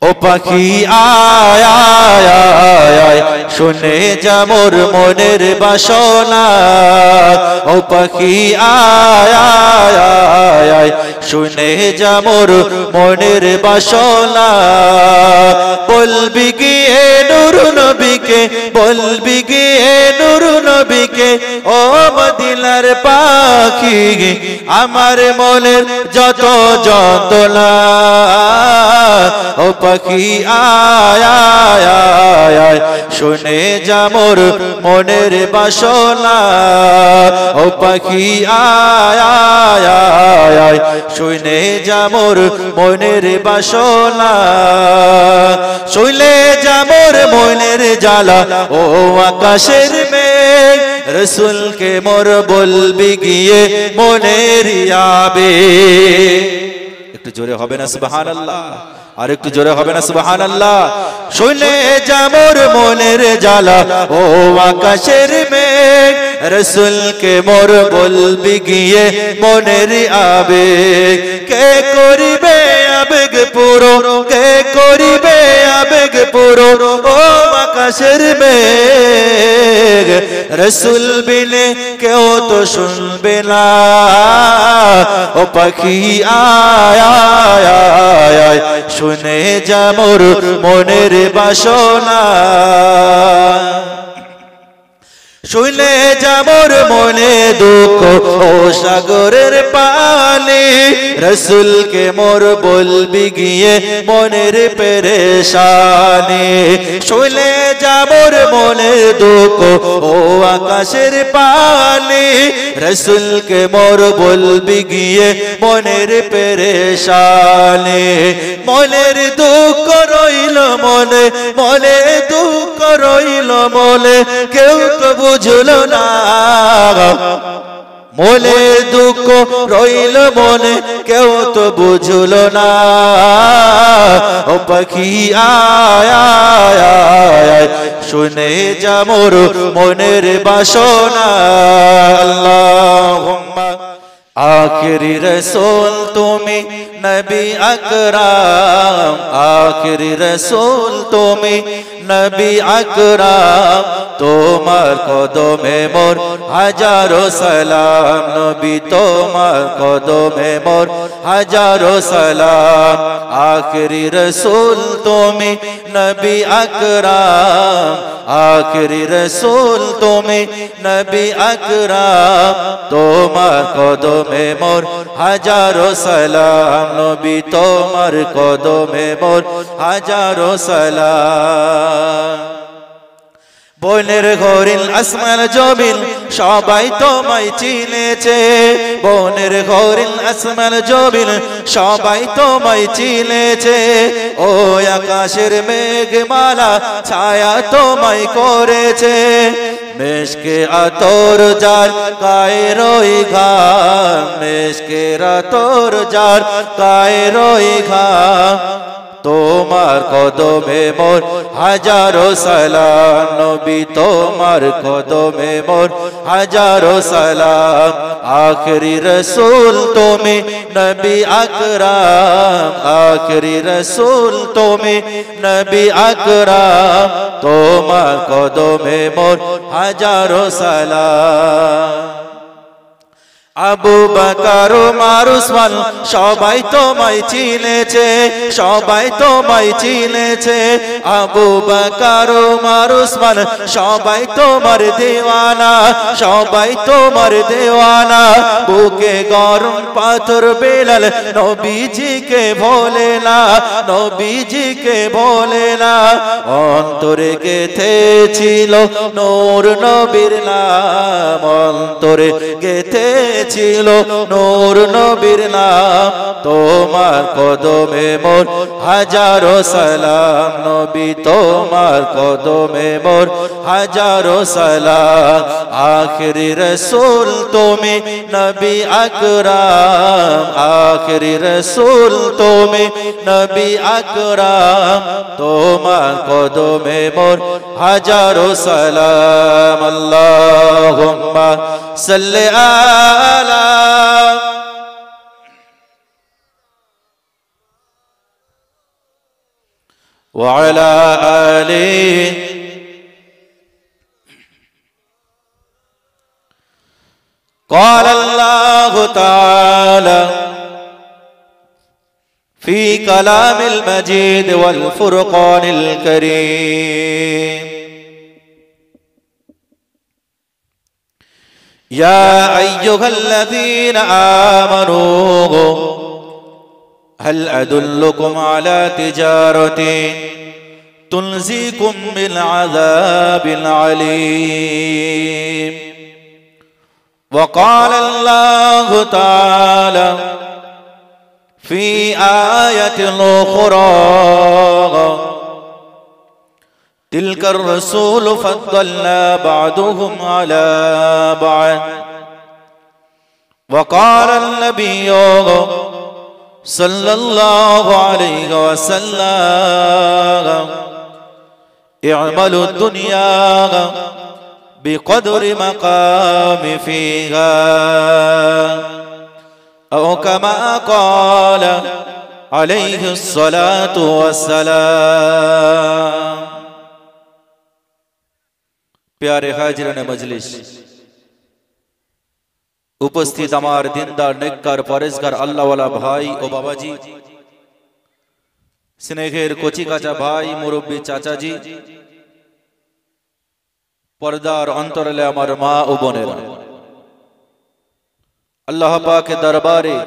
ও পাখি আয় আয় আয় আয় শুনে যা মোর মনের বাসনা ও পাখি আয় আয় আয় আয় শুনে যা মোর মনের বাসনা বলবি গিয়ে নূর নবীকে বলবি গিয়ে নূর নবীকে ও মদিনার পাখি আমার মনের যত যন্ত্রণা ও পাখি আয় আয় আয় আয় শুনে যা মোর মনের বাসনা ও পাখি আয় আয় আয় আয় শুনে যা মোর মনের বাসনা শুনে যা মোর মনের জ্বালা ও আকাশের মেঘ রসুলকে মোর বলবি গিয়ে মনের আবেগ একটু জোরে হবে না সুবহানাল্লাহ আর একটু জোরে হবে না সুবহানাল্লাহ শুনে যা মোর মনের জ্বালা ও আকাশের মেঘ রসুলকে মোর বলবি গিয়ে মনের আবেগ কে করিবে আবেগ পুরো কে করিবে আবেগ পুরো ও আকাশের মেঘ রসুল বিনে কেউ তো শুনবে না ও পাখি আয় আয় আয় আয় শুনে যা মোর মনের বাসনা শুনে যা মোর মনে দুঃখ ও সাগরের পানি রসুলকে মোর বলবি গিয়ে মনের পেরেশানি শুনে যা মোর মনে দুঃখ ও আকাশের পানি রসুলকে মোর বলবি গিয়ে মনের পেরেশানি মনের দুঃখ রইল মনে মনে দুঃখ রইল মনে কেউ তো বুঝলো না মনে দুঃখ রইল মনে কেউ তো বুঝলো না ও পাখি আয় আয় আয় শুনে যা মোর মনের বাসনা আল্লাহুম্মা आखिरी रसूल तुम्हें नबी अकराम आखिरी रसूल तुम्हें नबी अकराम तोमार कदमे मोर हजारो सलाम नबी तोमार कदमे मोर हजारो सलाम आखिरी रसूल तुम्हें नबी अकराम आखिरी रसूल तुम्हें नबी अकराम तोमार कदमे मोर हजारो सलाम नबी तोमार कदमे मोर हजारो सलाम বনের ঘরিল আসমান জমিন সবাই তোমায় চিনেছে বনের ঘরিল আসমান জমিন সবাই তোমায় চিনেছে ও আকাশের মেঘমালা ছায়া তোমায় করেছে মেশকে আতর জার গায়ে রই ঘাম মেশকে আতর জার গায়ে রই ঘাম তোমার কদমে মোর হাজারো সালাম নবী তোমার কদমে মোর হাজারো সালাম আখরি রসুল তুমি নবী আকরাম আখরি রসুল তুমি নবী আকরাম তোমার কদমে মোর হাজারো সালাম আবু বকর ওমর উসমান সবাই তোমায় চিনেছে সবাই তোমায় চিনেছে আবু বকর ওমর উসমান সবাই তোমার দেওয়ানা সবাই তোমার দেওয়ানা বুকে গরম পাথর বেলাল নবীজিকে ভোলে না নবীজিকে ভোলে না অন্তরে গেথেছিল নূর নবীর নাম অন্তরে গেথে ছিল নূর নবীর নাম তোমার কদমে মোর হাজারো সালাম নবী তোমার কদমে মোর হাজারো সালাম আখরি রসুল তুমি নবী আকরাম আখরি রসুল তুমি নবী আকরাম তোমার কদমে মোর হাজারো সালাম আল্লাহুম্মা সাল্লি আলা وعلى آله قال الله تعالى في كلام المجيد والفرقان الكريم يا أيها الذين آمنوا هل أدلكم على تجارة تنجيكم من عذاب عليم وقال الله تعالى في آية أخرى تلك الرسول فضلنا بعضهم على بعض وقال النبي صلى الله عليه وسلم اعملوا الدنيا بقدر مقام فيها أو كما قال عليه الصلاة والسلام प्यारे हाजिराने मजलिस उपस्थित आमार दिनदार नेककार परेजगार अल्लाहवाला भाई ओ बाबाजी स्नेहेर कोची काचा भाई मुरब्बी चाचाजी पर्दार अंतराले आमार मा ओ बोनेरा अल्लाह पाकेर दरबारे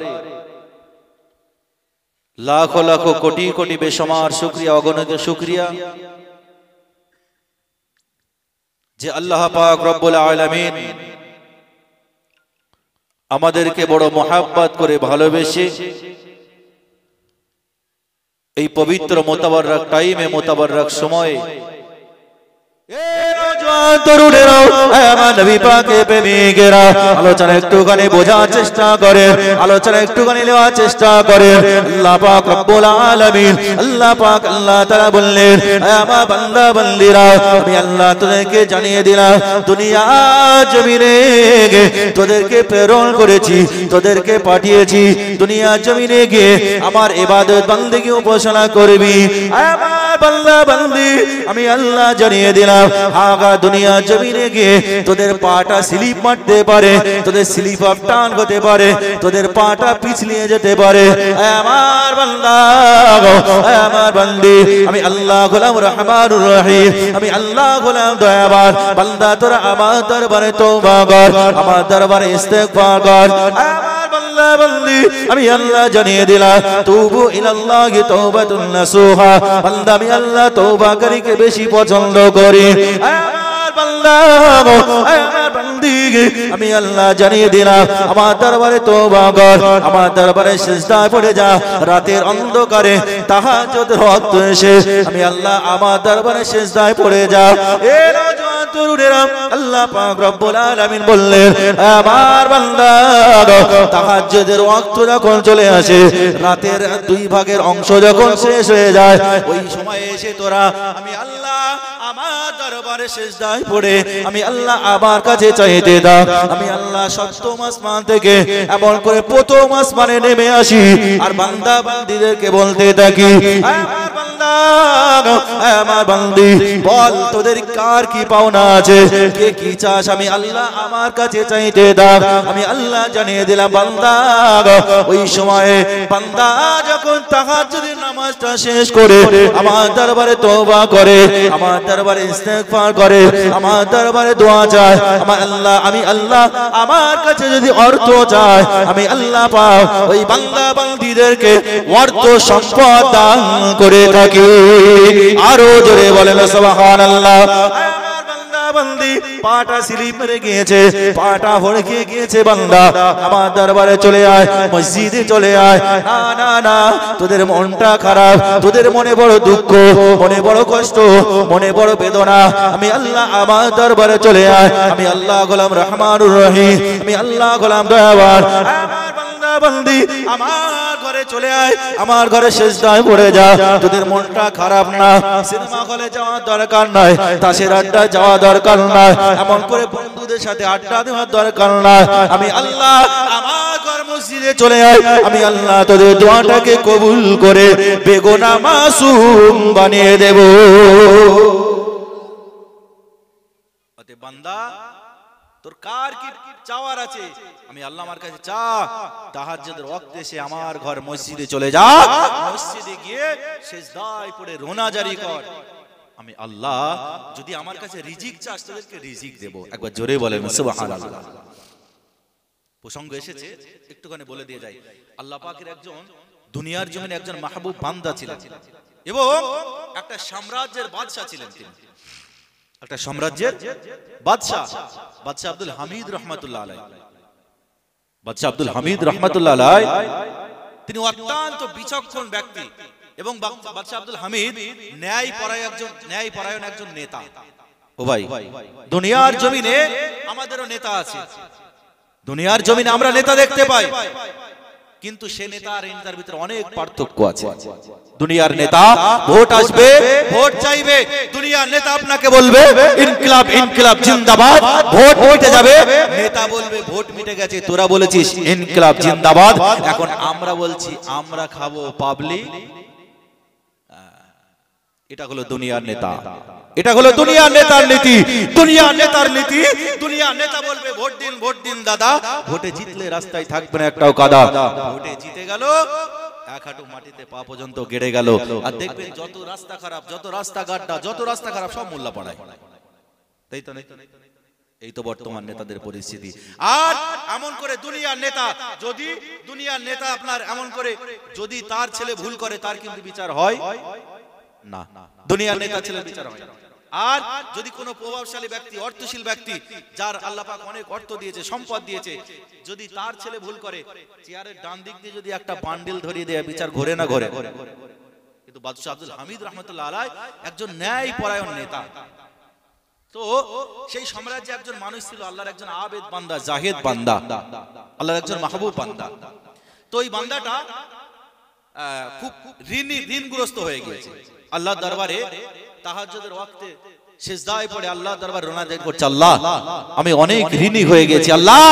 लाखों लाखों कोटी कोटी बेशुमार शुक्रिया अगणित शुक्रिया যে আল্লাহ পাক রব্বুল আলামিন আমাদেরকে বড় মোহাব্বত করে ভালোবেসে এই পবিত্র মোতাবারক টাইমে মোতাবারক সময়ে আলোচনা একটুখানি বোঝার চেষ্টা করে আলোচনা একটুখানি নেওয়ার চেষ্টা করে আল্লাহ পাক রব্বুল আলামিন আল্লাহ পাক আল্লাহ তাআলা বললেন আমার বান্দা বান্দীরা আমি আল্লাহ তোদেরকে জানিয়ে দিলাম দুনিয়া জমিনে তোদেরকে প্রেরণ করেছি তোদেরকে পাঠিয়েছি দুনিয়া জমিনে গিয়ে আমার ইবাদত বান্দেগি উপাসনা করবি আমার বান্দা বান্দি আমি আল্লাহ জানিয়ে দিলাম আগা দুনিয়া জমিনে গিয়ে তোদের পাটা স্লিপ মারতে পারে তোদের স্লিপ অফ টান হতে পারে তোদের পাটা পিছলিয়ে যেতে পারে আমার বান্দা আমার বান্দি আমি আল্লাহ গোলাম রহমানুর রহিম আমি আল্লাহ গোলাম দয়াবান বান্দা তোরা আমার দরবারে তওবা কর আমার দরবারে ইস্তেগফার কর আমার বান্দা বান্দি আমি আল্লাহ জানিয়ে দিলাম তুবু ইলাল্লাহি তাওবাতুন নাসুহা বান্দা আমি আল্লাহ তওবাকারীকে বেশি পছন্দ করি আমি আল্লাহ জানিয়ে দিলাম আমার দরবারে তওবা কর আমার দরবারে সিজদায় পড়ে যা রাতের অন্ধকারে তাহাজ্জুদের ওয়াক্ত এসে আমি আল্লাহ আমার দরবারে সিজদায় পড়ে যা এ নওজোয়ান তরুণেরা আল্লাহ পাক রব্বুল আলামিন বললেন আমার বান্দা তাহাজ্জুদের ওয়াক্ত যখন চলে আসে রাতের দুই ভাগের অংশ যখন শেষ হয়ে যায় ওই সময় এসে তোরা আমি আল্লাহ আমার দরবারে সিজদায় পড়ে আমি আল্লাহ আমার কাছে চাইতে দাও আমি আল্লাহ সপ্তম আসমান থেকে এমন করে প্রথম আসমানে নেমে আসি আর বান্দা বান্দীদেরকে বলতে থাকি আমার বান্দা আমার বান্দি বল তোদের কার কি পাওনা আছে কে কি চাস আমি আল্লাহ আমার কাছে চাইতে দাও আমি আল্লাহ জানিয়ে দিলাম বান্দা ওই সময়ে বান্দা যখন তাহাজ্জুদের নামাজটা শেষ করে আমার দরবারে তওবা করে আমার দরবারে ইস্তেগফার করে আমার দরবারে দোয়া চায় আমার আল্লাহ আমি আল্লাহ আমার কাছে যদি অর্থ চায় আমি আল্লাহ পাক ওই বান্দা বান্দীদেরকে অর্থ সম্পদ দান করে থাকি আরো জোরে বলেন সুবহানাল্লাহ বান্দি পাটা স্লিপ মেরে গিয়েছে পাটা হড়কে গিয়েছে বান্দা আমার দরবারে চলে আয় মসজিদে চলে আয় না না না তোদের মনটা খারাপ তোদের মনে বড় দুঃখ মনে বড় কষ্ট মনে বড় বেদনা আমি আল্লাহ আমার দরবারে চলে আয় আমি আল্লাহ গোলাম রহমানুর রহিম আমি আল্লাহ গোলাম দয়াবান আমার বান্দা বান্দি আমার ঘরে চলে আয়, আমার ঘরে সিজদায় পড়ে যা। তোদের মনটা খারাপ না, সিনেমা হলে যাওয়ার দরকার নাই, তাসের আড্ডা যাওয়া দরকার নাই, এমন করে বন্ধুদের সাথে আড্ডা দেওয়ার দরকার নাই। আমি আল্লাহ আমার ঘর মসজিদে চলে আয়, আমি আল্লাহ তোদের দোয়াটাকে কবুল করে বেগুনাহ মাসুম বানিয়ে দেব। ওতে বান্দা তোর কার কি চাওয়ার আছে? আমি আল্লাহ আমার কাছে চা, তাহাজ্জুদের ওয়াক্তে এসে আমার ঘর মসজিদে চলে যা, মসজিদে গিয়ে সিজদায় পড়ে রোনা জারি কর। আমি আল্লাহ যদি আমার কাছে রিজিক চাস তোদেরকে রিজিক দেব। একবার জোরে বলেন সুবহানাল্লাহ। প্রসঙ্গ এসেছে একটুখানি বলে দিয়ে যাই। আল্লাহ পাকের একজন দুনিয়ার জমিনে একজন মাহবুব বান্দা ছিলেন এবং একটা সাম্রাজ্যের বাদশা ছিলেন। তিনি একটা সাম্রাজ্যের বাদশা, বাদশা আব্দুল হামিদ রহমাতুল্লাহ আলাইহি। বাদশা আব্দুল হামিদ রহমাতুল্লাহ আলাইহি তিনি অত্যন্ত বিচক্ষণ ব্যক্তি এবং বাদশা আব্দুল হামিদ ন্যায়পরায়ণ একজন নেতা। ও ভাই, দুনিয়ার জমিনে আমাদেরও নেতা আছে, দুনিয়ার জমিনে আমরা নেতা দেখতে পাই, কিন্তু সে নেতা আর এই নেতার ভিতরে অনেক পার্থক্য আছে। দুনিয়ার নেতা ভোট আসবে, ভোট চাইবে, দুনিয়ার নেতা আপনাকে বলবে ইনকিলাব ইনকিলাব জিন্দাবাদ, ভোট মিটে যাবে। নেতা বলবে ভোট মিটে গেছে, তোরা বলেছিস ইনকিলাব জিন্দাবাদ, এখন আমরা বলছি আমরা খাবো পাবলিক। এটা হলো দুনিয়ার নেতা, এটা হলো দুনিয়ার নেতার নীতি। দুনিয়ার নেতার নীতি, দুনিয়ার নেতা বলবে ভোট দিন ভোট দিন দাদা, ভোটে জিতলে রাস্তায় থাকবে না একটাও কাদা, ভোটে জিতে গেল এক হাঁটু মাটিতে পা পর্যন্ত গেড়ে গেল। আর দেখবেন যত রাস্তা খারাপ, যত রাস্তা গাড্ডা, যত রাস্তা খারাপ সব মোল্লা পাড়ায়। তাই তো নেই? এই তো বর্তমান নেতাদের পরিস্থিতি। আর এমন করে দুনিয়ার নেতা, যদি দুনিয়ার নেতা আপনার এমন করে যদি তার ছেলে ভুল করে তার কিন্তু বিচার হয় না, দুনিয়ার নেতা ছেলে বিচার হয়। আর যদি কোনো প্রভাবশালী ব্যক্তি, অর্থশীল ব্যক্তি, যার আল্লাহ পাক অনেক অর্থ দিয়েছে, সম্পদ দিয়েছে, যদি তার ছেলে ভুল করে চেয়ারের ডান দিক দিয়ে যদি একটা বান্ডিল ধরিয়ে দেয় বিচার ঘোরে না ঘোরে। কিন্তু বাদশা আব্দুল হামিদ রহমাতুল্লাহ আলাইহি একজন ন্যায়পরায়ণ নেতা। তো সেই সাম্রাজ্যে একজন মানুষ ছিল, আল্লাহর একজন আবেদ বান্দা, জাহেদ বান্দা, আল্লাহর একজন মাহবুব বান্দা। তো এই বান্দাটা খুব ঋণগ্রস্ত হয়ে গিয়েছে। আল্লাহর দরবারে তাহাজ্জুদের ওয়াক্তে সিজদায় পড়ে আল্লাহর দরবারে রোনা জারি করছে, আল্লাহ আমি অনেক ঋণী হয়ে গেছি, আল্লাহ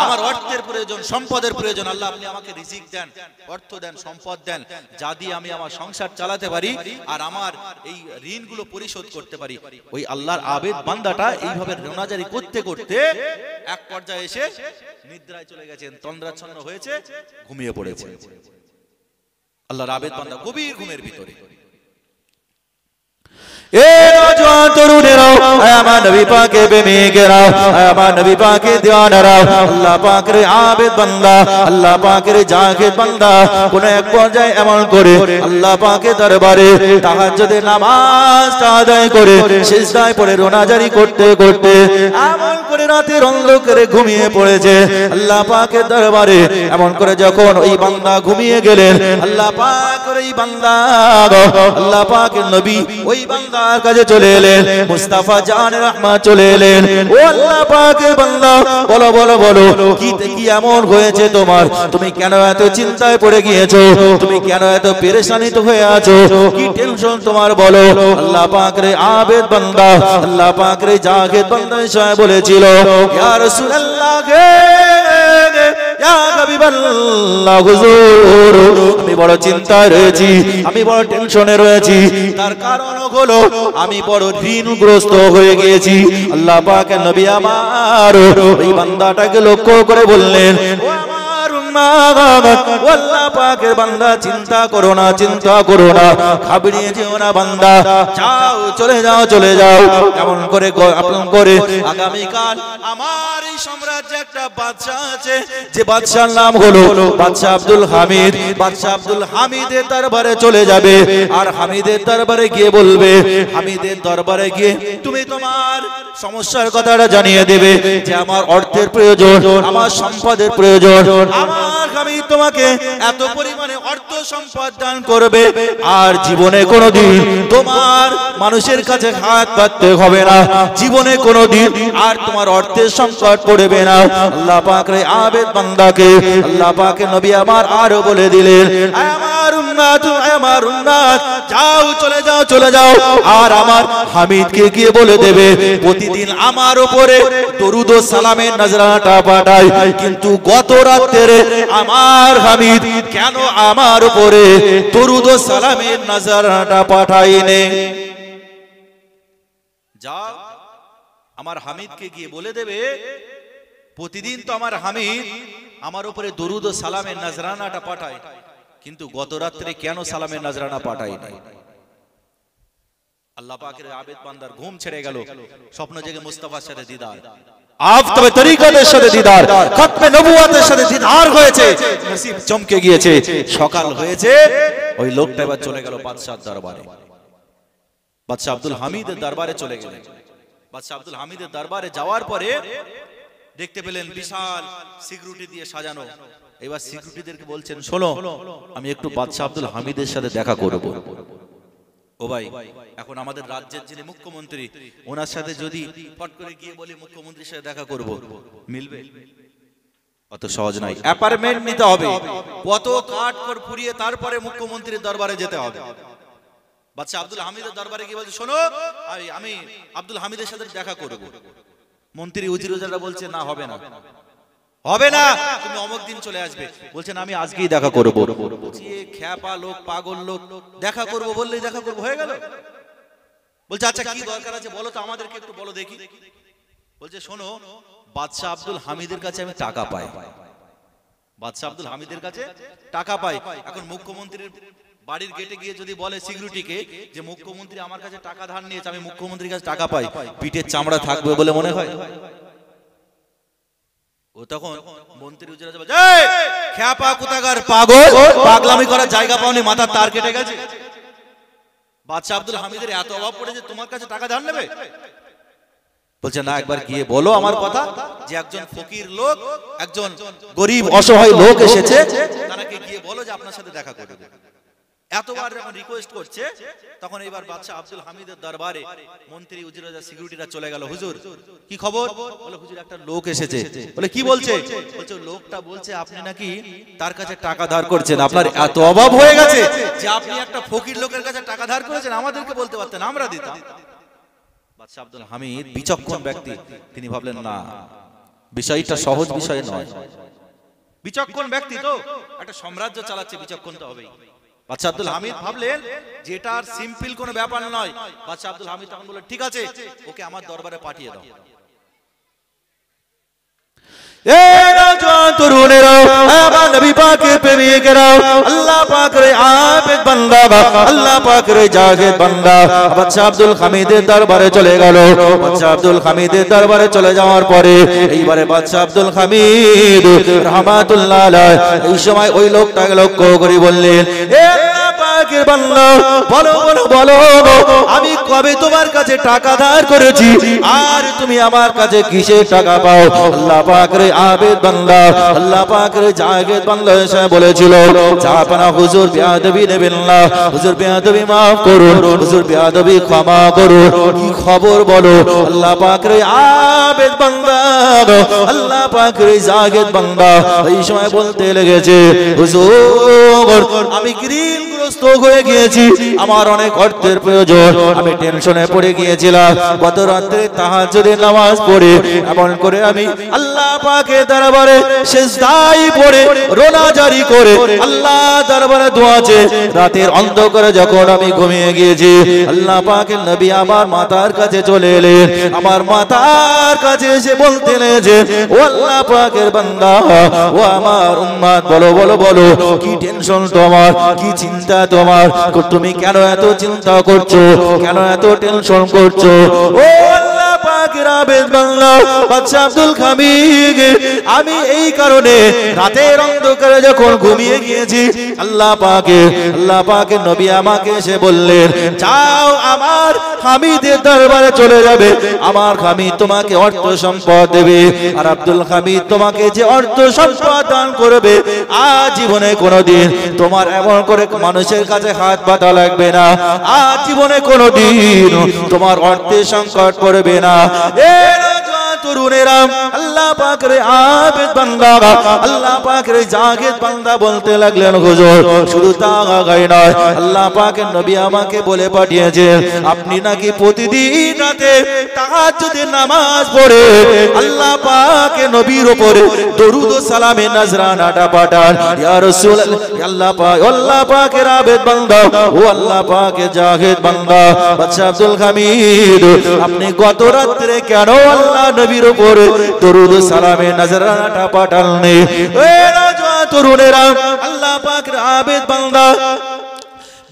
আমার অর্থের প্রয়োজন, সম্পদের প্রয়োজন, আল্লাহ আপনি আমাকে রিজিক দেন, অর্থ দেন, সম্পদ দেন, যা দিয়ে আমি আমার সংসার চালাতে পারি আর আমার এই ঋণগুলো পরিশোধ করতে পারি। ওই আল্লাহর আবেদ বান্দাটা এইভাবে রোনা জারি করতে করতে এক পর্যায়ে এসে নিদ্রায় চলে গেছেন, তন্দ্রাচ্ছন্ন হয়েছে, ঘুমিয়ে পড়েছে। আল্লাহর আবেদ বান্দা গভীর ঘুমের ভিতরে। এ নওজওয়ান তরুণেরা, আমার নবী পাকে প্রেমিকেরা, আমার নবী পাকে দিওয়ানারা, আল্লাহ পাকের আবেদ বান্দা, আল্লাহ পাকের জাহেদ বান্দা কোন এক পর্যায়ে এমন করে আল্লাহ পাকের দরবারে তাহাজ্জুদের নামাজ আদায় করে সিজদায় পড়ে রোনা জারি করতে করতে এমন করে রাতের অন্ধকারে ঘুমিয়ে পড়েছে। আল্লাহ পাকের দরবারে এমন করে যখন ওই বান্দা ঘুমিয়ে গেলেন, আল্লাহ পাকের এই বান্দা, আল্লাহ পাকের নবী ওই বান্দার কাছে চলে এলেন, মুস্তাফা জান রাহমাত চলে এলেন। ও আল্লাহ পাকের বান্দা, বলো বলো বলো কি এমন হয়েছে তোমার? তুমি কেন এত চিন্তায় পড়ে গিয়েছো? তুমি কেন এত পেরেশানিত হয়ে আছো? কি টেনশন তোমার বলো? আল্লাহ পাকের আবেদ বান্দা, আল্লাহ পাকের জাহেদ বান্দা এসে বলেছিল, ইয়া রাসূলুল্লাহ গে ইয়া হাবিবাল্লাহ হুজুর, আমি বড় চিন্তায় রয়েছি, আমি বড় টেনশনে রয়েছি। তার কারণ হলো আমি বড় ঋণগ্রস্ত হয়ে গিয়েছি। আল্লাহ পাকের নবী আমার এই বান্দাটাকে লক্ষ্য করে বললেন, ও আমার উম্মাহ, আল্লাহ পাকের বান্দা চিন্তা করো না, চিন্তা করো না, ঘাবড়িয়ে যেও না বান্দা, যাও চলে যাও চলে যাও। এমন করে আপন করে আগামীকাল আমার এই সাম্রাজ্যে একটা বাদশা আছে, যে বাদশার নাম হলো বাদশা আব্দুল হামিদ। বাদশা আব্দুল হামিদের দরবারে চলে যাবে আর হামিদের দরবারে গিয়ে বলবে, হামিদের দরবারে গিয়ে তুমি তোমার সমস্যার কথাটা জানিয়ে দেবে যে আমার অর্থের প্রয়োজন, আমার সম্পদের প্রয়োজন, আমার হামিদ তোমাকে এত পরিমাণে অর্থ সম্পদ দান করবে আর জীবনে কোনোদিন তোমার মানুষের কাছে হাত পাততে হবে না, জীবনে কোনোদিন আর তোমার অর্থের সংকট পড়বে না। আল্লাহ পাক রে আবেদ বান্দাকে আল্লাহ পাক নবী আমার আরো বলে দিলেন, আমার উম্মত আমার উম্মত যাও চলে যাও চলে যাও, আর আমার হামিদকে গিয়ে বলে দেবে প্রতিদিন আমার উপরে দরুদ ও সালামের নজরানাটা পাঠায়, কিন্তু গত রাতে আমার হামিদ কেন আমার উপরে দরুদ ও সালামের নজরানাটা পাঠায়নি? যাও আমার হামিদকে গিয়ে বলে দেবে প্রতিদিন তো আমার হামিদ আমার উপরে দরুদ ও সালামের নজরানাটা পাঠায়, কিন্তু গত রাতে কেন সালামের নজরানা পাঠায়নি? আল্লাহ পাকের আবেদ বান্দার ঘুম ছেড়ে গেল, স্বপ্ন জেগে মুস্তাফার সাথে দিদার, আফতাবে তরিকতের সাথে দিদার, খতমে নবুয়তের সাথে দিদার হয়েছে, নসিব চমকে গিয়েছে, সকাল হয়েছে। ওই লোকটা এবার চলে গেল বাদশার দরবারে, বাদশা আব্দুল হামিদের দরবারে চলে গেলেন। বাদশা আব্দুল হামিদের দরবারে যাওয়ার পরে দেখতে পেলেন বিশাল সিকিউরিটি দিয়ে সাজানো। এবার সিকিউরিটিদেরকে বলছেন, শোনো আমি একটু বাদশা আব্দুল হামিদের সাথে দেখা করব। ও ভাই, এখন আমাদের রাজ্যের যিনি মুখ্যমন্ত্রী, ওনার সাথে যদি ফট করে গিয়ে বলি মুখ্যমন্ত্রীর সাথে দেখা করব, মিলবে? অত সহজ নয়। অ্যাপার্টমেন্ট নিতে হবে, কত কাঠ করে পুড়িয়ে তারপরে মুখ্যমন্ত্রীর দরবারে যেতে হবে। বাদশা আব্দুল হামিদের দরবারে গিয়ে বলছে, শোনো আমি আব্দুল হামিদের সাথে দেখা করব। মন্ত্রী উজির উজারা বলছে, না হবে না, হবে না, তুমি অমুক দিন চলে আসবে। বলছেন আমি আজকেই দেখা করব। খ্যাপা লোক, পাগল লোক, দেখা করব বললেই দেখা করব হয়ে গেল? বলছে আচ্ছা কি দরকার আছে বলো তো, আমাদেরকে একটু বলো দেখি। বলছে শোনো, বাদশা আব্দুল হামিদের কাছে আমি টাকা পাই, বাদশা আব্দুল হামিদের কাছে টাকা পাই। এখন মুখ্যমন্ত্রীর বাড়ির গেটে গিয়ে যদি বলে সিকিউরিটিকে যে মুখ্যমন্ত্রী আমার কাছে টাকা ধার নিয়েছে, আমি মুখ্যমন্ত্রীর কাছে টাকা পাই, পিঠের চামড়া থাকবে বলে মনে হয়? ও তখন মন্ত্রী উজরা বলছে, এই খ্যাপা কোথাকার পাগল, পাগলামি করার জায়গা পাওনি, মাথার তার কেটে গেছে। বাদশা আব্দুল হামিদের এত অভাব পড়েছে তোমার কাছে টাকা ধার নেবে? বলছে না, একবার গিয়ে বলো আমার কথা, যে একজন ফকির লোক, একজন গরিব অসহায় লোক এসেছে, তাকে গিয়ে বলো যে আপনার সাথে দেখা করবে। এতবার যখন রিকোয়েস্ট করছে, তখন এবার বাদশা আব্দুল হামিদের দরবারে মন্ত্রী উজিরা সিকিউরিটিরা চলে গেল। হুজুর কি খবর? বলে হুজুর একটা লোক এসেছে। বলে কি বলছে? বলছে লোকটা বলছে আপনি নাকি তার কাছে টাকা ধার করছেন, আপনার এত অভাব হয়ে গেছে যে আপনি একটা ফকির লোকের কাছে টাকা ধার করেছেন, আমাদেরকে বলতে পারতেন, আমরা দিতাম। বাদশা আব্দুল হামিদ বিচক্ষণ ব্যক্তি, তিনি ভাবলেন না, বিষয়টা সহজ বিষয় নয়। বিচক্ষণ ব্যক্তি তো একটা সাম্রাজ্য চালাচ্ছে, বিচক্ষণ তো হবেই। বাদশা আব্দুল হামিদ ভাবলেন যেটা আর সিম্পল কোনো ব্যাপার নয়। বাদশা আব্দুল হামিদ তখন বললেন, ঠিক আছে, ওকে আমার দরবারে পাঠিয়ে দাও। আল্লাহ পাকের আবেদ বান্দা, আল্লাহ পাকের জাগেদ বান্দা বাদশা আব্দুল হামিদের দরবারে চলে গেল। বাদশা আব্দুল হামিদের দরবারে চলে যাওয়ার পরে এইবারে বাদশা আব্দুল হামিদ রাহমাতুল্লাহ আলাইহি এই সময় ওই লোকটাকে লক্ষ্য করে বললেন, বলো বলো বলো, আমি কবে তোমার কাছে টাকা ধার করেছি আর তুমি আমার কাছে কিসের টাকা পাও? আল্লাহ পাকের আবেদ বান্দা, আল্লাহ পাকের জাগেদ বান্দা এসে বলেছিল, জাপানা হুজুর বেয়াদবি নেবেন না, হুজুর বেয়াদবি মাফ করুন, হুজুর বেয়াদবি ক্ষমা করুন। কি খবর বলো? আল্লাহ পাকের আবেদ বান্দা, আল্লাহ পাকের জাগেদ বান্দা এই সময় বলতে লেগেছে, হুজুর আমি ঋণগ্রস্ত হয়ে গিয়েছি, আমার অনেক অর্থের প্রয়োজন, আমি টেনশনে পড়ে গিয়েছিলাম। গত রাতে তাহাজ্জুদের নামাজ পড়ে এমন করে আমি আল্লাহ পাকের দরবারে সিজদায় পড়ে রোনা জারি করে আল্লাহ দরবারে দোয়া চেয়ে রাতের অন্ধকারে যখন আমি ঘুমিয়ে গিয়েছি, আল্লাহ পাকের নবী আমার মাতার কাছে চলে এলেন। আমার মাতার কাছে এসে বলতে লেগেছে, ও আল্লাহ পাকের বান্দা, ও আমার উম্মত, বলো বলো বলো, কি টেনশন তোমার, কি চিন্তা তোমার, তুমি কেন এত চিন্তা করছো, কেন এত টেনশন করছো? ও আল্লাহ পাকের আবেদ বান্দা বাদশা আব্দুল হামিদ আমি এই কারণে রাতের অন্ধকারে যখন ঘুমিয়ে গিয়েছি আল্লাহ পাকের নবী আমাকে এসে বললেন যাও আমার হামিদের দরবারে চলে যাবে, আমার হামিদ তোমাকে অর্থ সম্পদ দেবে। আর আব্দুল হামিদ তোমাকে যে অর্থ সম্পদ দান করবে আজীবনে কোনোদিন তোমার এমন করে মানুষের কাছে হাত পাতা লাগবে না, আজীবনে কোনোদিন তোমার অর্থের সংকট পড়বে না। তরুণেরা আল্লাহ পাকের আবেদ বান্দা, আল্লাহ পাকের জাগেদ বান্দা বলতে লাগলেন হুজুর শুধু তাই নয়, আল্লাহ পাকের নবী আমাকে বলে পাঠিয়েছেন আপনি নাকি প্রতিদিন রাতে তাহাজ্জুদের নামাজ পড়ে আল্লাহ পাকের নবীর উপরে দরুদ ও সালামে নজরানাটা পাঠান। ইয়া রাসূলুল্লাহ, আল্লাহ পাকের আবেদ বান্দা ও আল্লাহ পাকের জাগেদ বান্দা বাদশা আব্দুল হামিদ, আপনি গত রাতে কেন আল্লাহ নবীর উপরে দরুদ ও সালামে নজরানাটা পাঠাননি? এ নওজোয়ান তরুণেরা আল্লাহ পাকের আবেদ বান্দা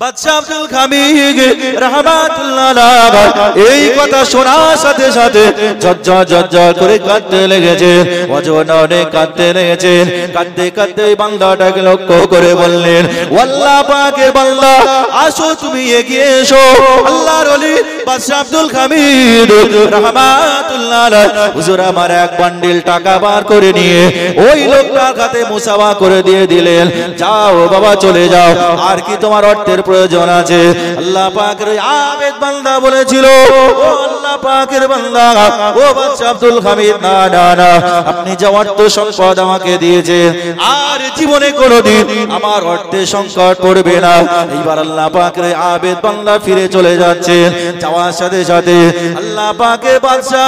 বাদশা আব্দুল হামিদ রাহমাতুল্লাহ আলাইহি এই কথা শোনার সাথে সাথে ঝরঝর করে কাঁদতে লেগেছে, অজননে কাঁদতে লেগেছে। কাঁদতে কাঁদতে বান্দাটাকে লক্ষ্য করে বললেন আল্লাহ পাকের বান্দা আসো তুমি এগিয়ে এসো। আল্লাহর ওলি বাদশা আব্দুল হামিদ রাহমাতুল্লাহ আলাইহি হুজুর আমার এক বান্ডিল টাকা বার করে নিয়ে ওই লোকটার হাতে মুসাফা করে দিয়ে দিলেন, যাও বাবা চলে যাও, আর কি তোমার অর্থের প্রয়োজন আছে? আল্লাহ পাকের আবেদ বান্দা বলেছিল ও আল্লাহ পাকের বান্দা ও বাদশা আব্দুল হামিদ, না না না, আপনি যে অর্থ সম্পদ আমাকে দিয়েছেন আর জীবনে কোনোদিন আমার অর্থের সংকট পড়বে না। এইবার আল্লাহ পাকের আবেদ বান্দা ফিরে চলে যাচ্ছে, যাওয়ার সাথে সাথে আল্লাহ পাকের বাদশা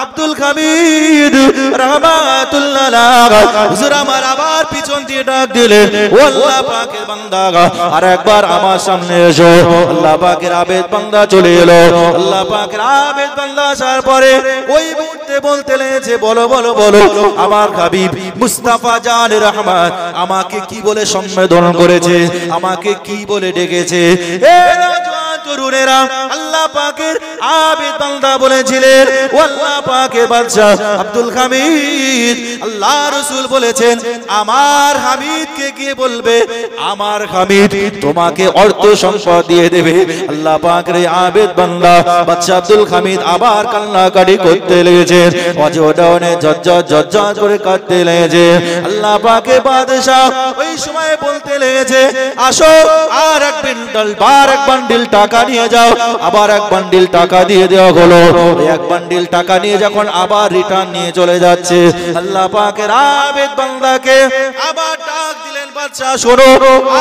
আব্দুল হামিদ রাহমাতুল্লাহ আলাইহি হুজুর আমার আবার পিছন দিয়ে ডাক দিলেন ও আল্লাহ পাকের বান্দা আর একবার আমার সামনে এসো। আল্লাহ পাকের আবেদ বান্দা চলে এলো। আল্লাহ পাকের আবেদ বান্দা আসার পরে ওই মুহূর্তে বলতে লেগেছে বলো বলো বলো আমার হাবিব মুস্তাফা জান রহমান আমাকে কি বলে সম্বোধন করেছে, আমাকে কি বলে ডেকেছে? এ নওজোয়ান তরুণেরা আল্লাহ পাকের আবেদ বান্দা বলেছিলেন ও আল্লাহ পাকের বাদশা আব্দুল হামিদ আল্লাহ রাসূল বলেছেন আমার হামিদকে গিয়ে বলবে আমার হামিদ তোমাকে অর্থ সম্পদ দিয়ে দেবে। আল্লাহ পাকের আবেদ বান্দা বাদশা আব্দুল হামিদ আবার কান্নাকাটি করতে লেগেছেন, অজডনে ঝরঝর করে কাঁদতে লেগেছে। আল্লাহ পাকের বাদশা ওই সময় বলতে লেগেছে আসো আর এক বান্ডিল টাকা নিয়ে যাও। আবার এক বান্ডিল টাকা দিয়ে দেওয়া হলো। এক বান্ডিল টাকা নিয়ে যখন আবার রিটার্ন নিয়ে চলে যাচ্ছে আল্লাহ পাকের আবেদ বান্দাকে আবার ডাক দিলেন বাদশা শোনো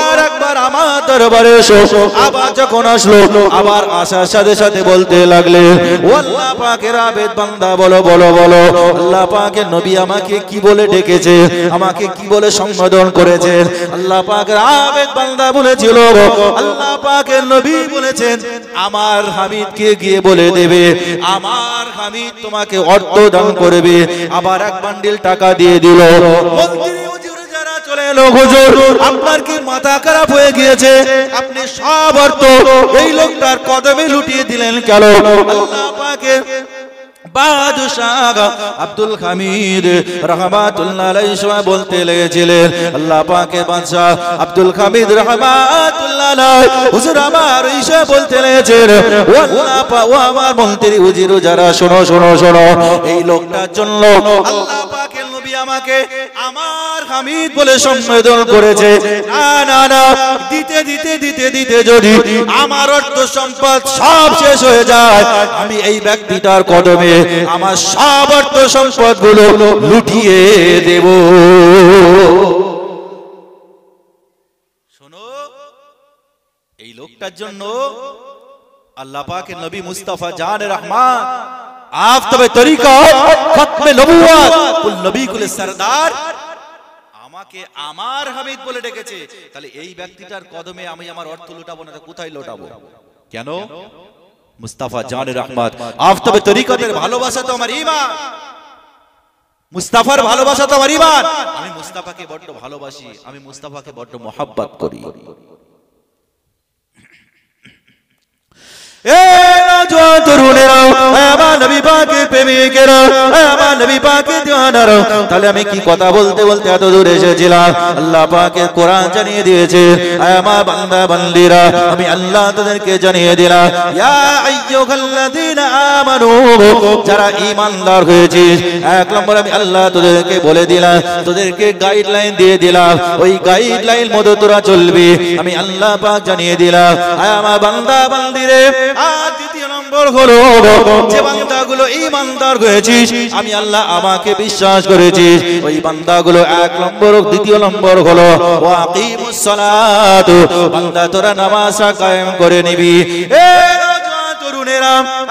আর একবার আমার দরবারে এসো। আবার যখন আসলো আবার আসার সাথে সাথে বলতে লাগলেন ও আল্লাহ পাকের আবেদ বান্দা বলো বলো বলো আল্লাহ পাকের নবী আমাকে কি বলে ডেকেছে, আমাকে কি বলে সম্বোধন করেছেন? আল্লাহ পাকের আবেদ বান্দা বলেছিল আল্লাহ পাকের নবী বলেছেন আমার হামিদকে গিয়ে বলে দেবে আমার হামিদ তোমাকে অর্থ দান করবে। আবার এক বান্ডিল টাকা দিয়ে দিল। মন্ত্রী হুজুর যারা চলে এলো হুজুর আপনার কি মাথা খারাপ হয়ে গিয়েছে? আপনি সব অর্থ এই লোকটার কদমে লুটিয়ে দিলেন কেন? আল্লাহ পাকের বাদশাহ আব্দুল হামিদ রাহমাতুল্লাহ আলাইহি বলতে লেগেছিলেন আল্লাহ পাকের বাদশাহ আব্দুল হামিদ রাহমাতুল্লাহ আলাইহি হুজুর আমার ঈশা বলতে লেগেছেন ও আল্লাহ ও আমার মন্ত্রী হুজুর যারা শোনো শোনো শোনো এই লোকটার জন্য আল্লাহ পাকের নবী আমাকে আমার হামিদ বলে সম্বোধন করেছে। না না না দিতে দিতে দিতে দিতে যদি আমার অর্থ সম্পদ সব শেষ হয়ে যায় আমি এই ব্যক্তিটার কদমে আমার সব অর্থ সম্পদ গুলো লুটিয়ে দেব। শোনো এই লোকটার জন্য আল্লাহ পাকের নবী মুস্তাফা জান রহমান আফতাবে তরিকত খতমে নবুয়ত কুল নবী কুল সরদার আমাকে আমার হামিদ বলে ডেকেছে। তাহলে এই ব্যক্তিটার কদমে আমি আমার অর্থ লুটাবো না, কোথায় লুটাবো? কেন? মুস্তাফা জান রহমত আফতাবে তরিকতের ভালোবাসা তো আমার ঈমান, মুস্তাফার ভালোবাসা তো আমার ঈমান। আমি মুস্তাফাকে বড় ভালোবাসি, আমি মুস্তাফাকে বড় মোহাব্বত করি। এ নওজোয়ান তরুণেরা আমার নবী পাকের প্রেমিকেরা, আমার নবী পাকের দিওয়ানারা, তাহলে আমি কি কথা বলতে বলতে এত দূর এসেছিলাম? আল্লাহ পাকের কোরআন জানিয়ে দিয়েছে, আমার বান্দা বান্দিরা, আমি আল্লাহ তাদেরকে জানিয়ে দিলাম, ইয়া আইয়ুহাল্লাযীনা আমানু, যারা ঈমানদার হয়েছিস, এক নম্বর আমি আল্লাহ তোদেরকে বলে দিলাম, তোদেরকে গাইডলাইন দিয়ে দিলাম, ওই গাইডলাইন মতো তোরা চলবি, আমি আল্লাহ পাক জানিয়ে দিলাম। আমার বান্দা বান্দিরে, আর দ্বিতীয় নম্বর হলো, যে বান্দাগুলো ঈমানদার হয়েছিস, আমি আল্লাহ আমাকে বিশ্বাস করেছিস, ওই বান্দাগুলো এক নম্বর, দ্বিতীয় নম্বর হলো ওয়াকিমুস সালাত, বান্দা তোরা নামাজ কায়েম করে নিবি।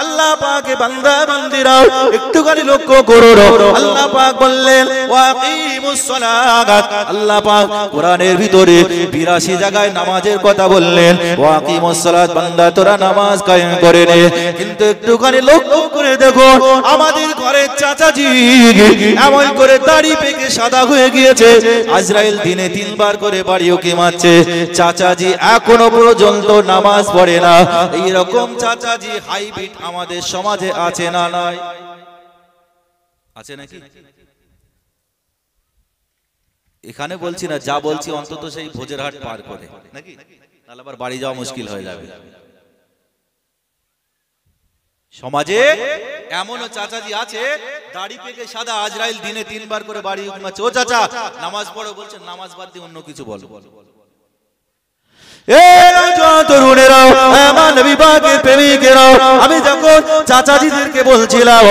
আল্লাহ পাকে বান্দা বান্দিরা একটুখানি লক্ষ্য করো, আল্লাহ পাক বললেন ওয়াকিমুস সালাত, আল্লাহ পাক কোরআনের ভিতরে 82 জায়গায় নামাজের কথা বললেন, ওয়াকিমুস সালাত, বান্দা তোরা নামাজ কায়েম করে নে। কিন্তু একটুখানি লক্ষ্য করে দেখো, আমাদের ঘরের চাচাজি এমন করে দাড়ি পেকে সাদা হয়ে গিয়েছে, আজরাইল দিনে 3 বার করে বাড়িও কে মারছে, চাচাজি এখনো পর্যন্ত নামাজ পড়ে না। এইরকম চাচাজি হাইব্রিড আমাদের সমাজে আছে না নাই? আছে নাকি? এখানে বলছি না, যা বলছি অন্তত সেই ভোজেরহাট পার করে নাকি, তাহলে আবার বাড়ি যাওয়া মুশকিল হয়ে যাবে। সমাজে এমনও চাচাজি আছে, দাড়ি পেকে সাদা, আজরাইল দিনে 3 বার করে বাড়ি উঠমাচ্ছে, ও চাচা নামাজ পড়ো, বলছেন নামাজ বাদ দিয়ে অন্য কিছু বলো। আমি যখন চাচাজিদেরকে বলছিলাম,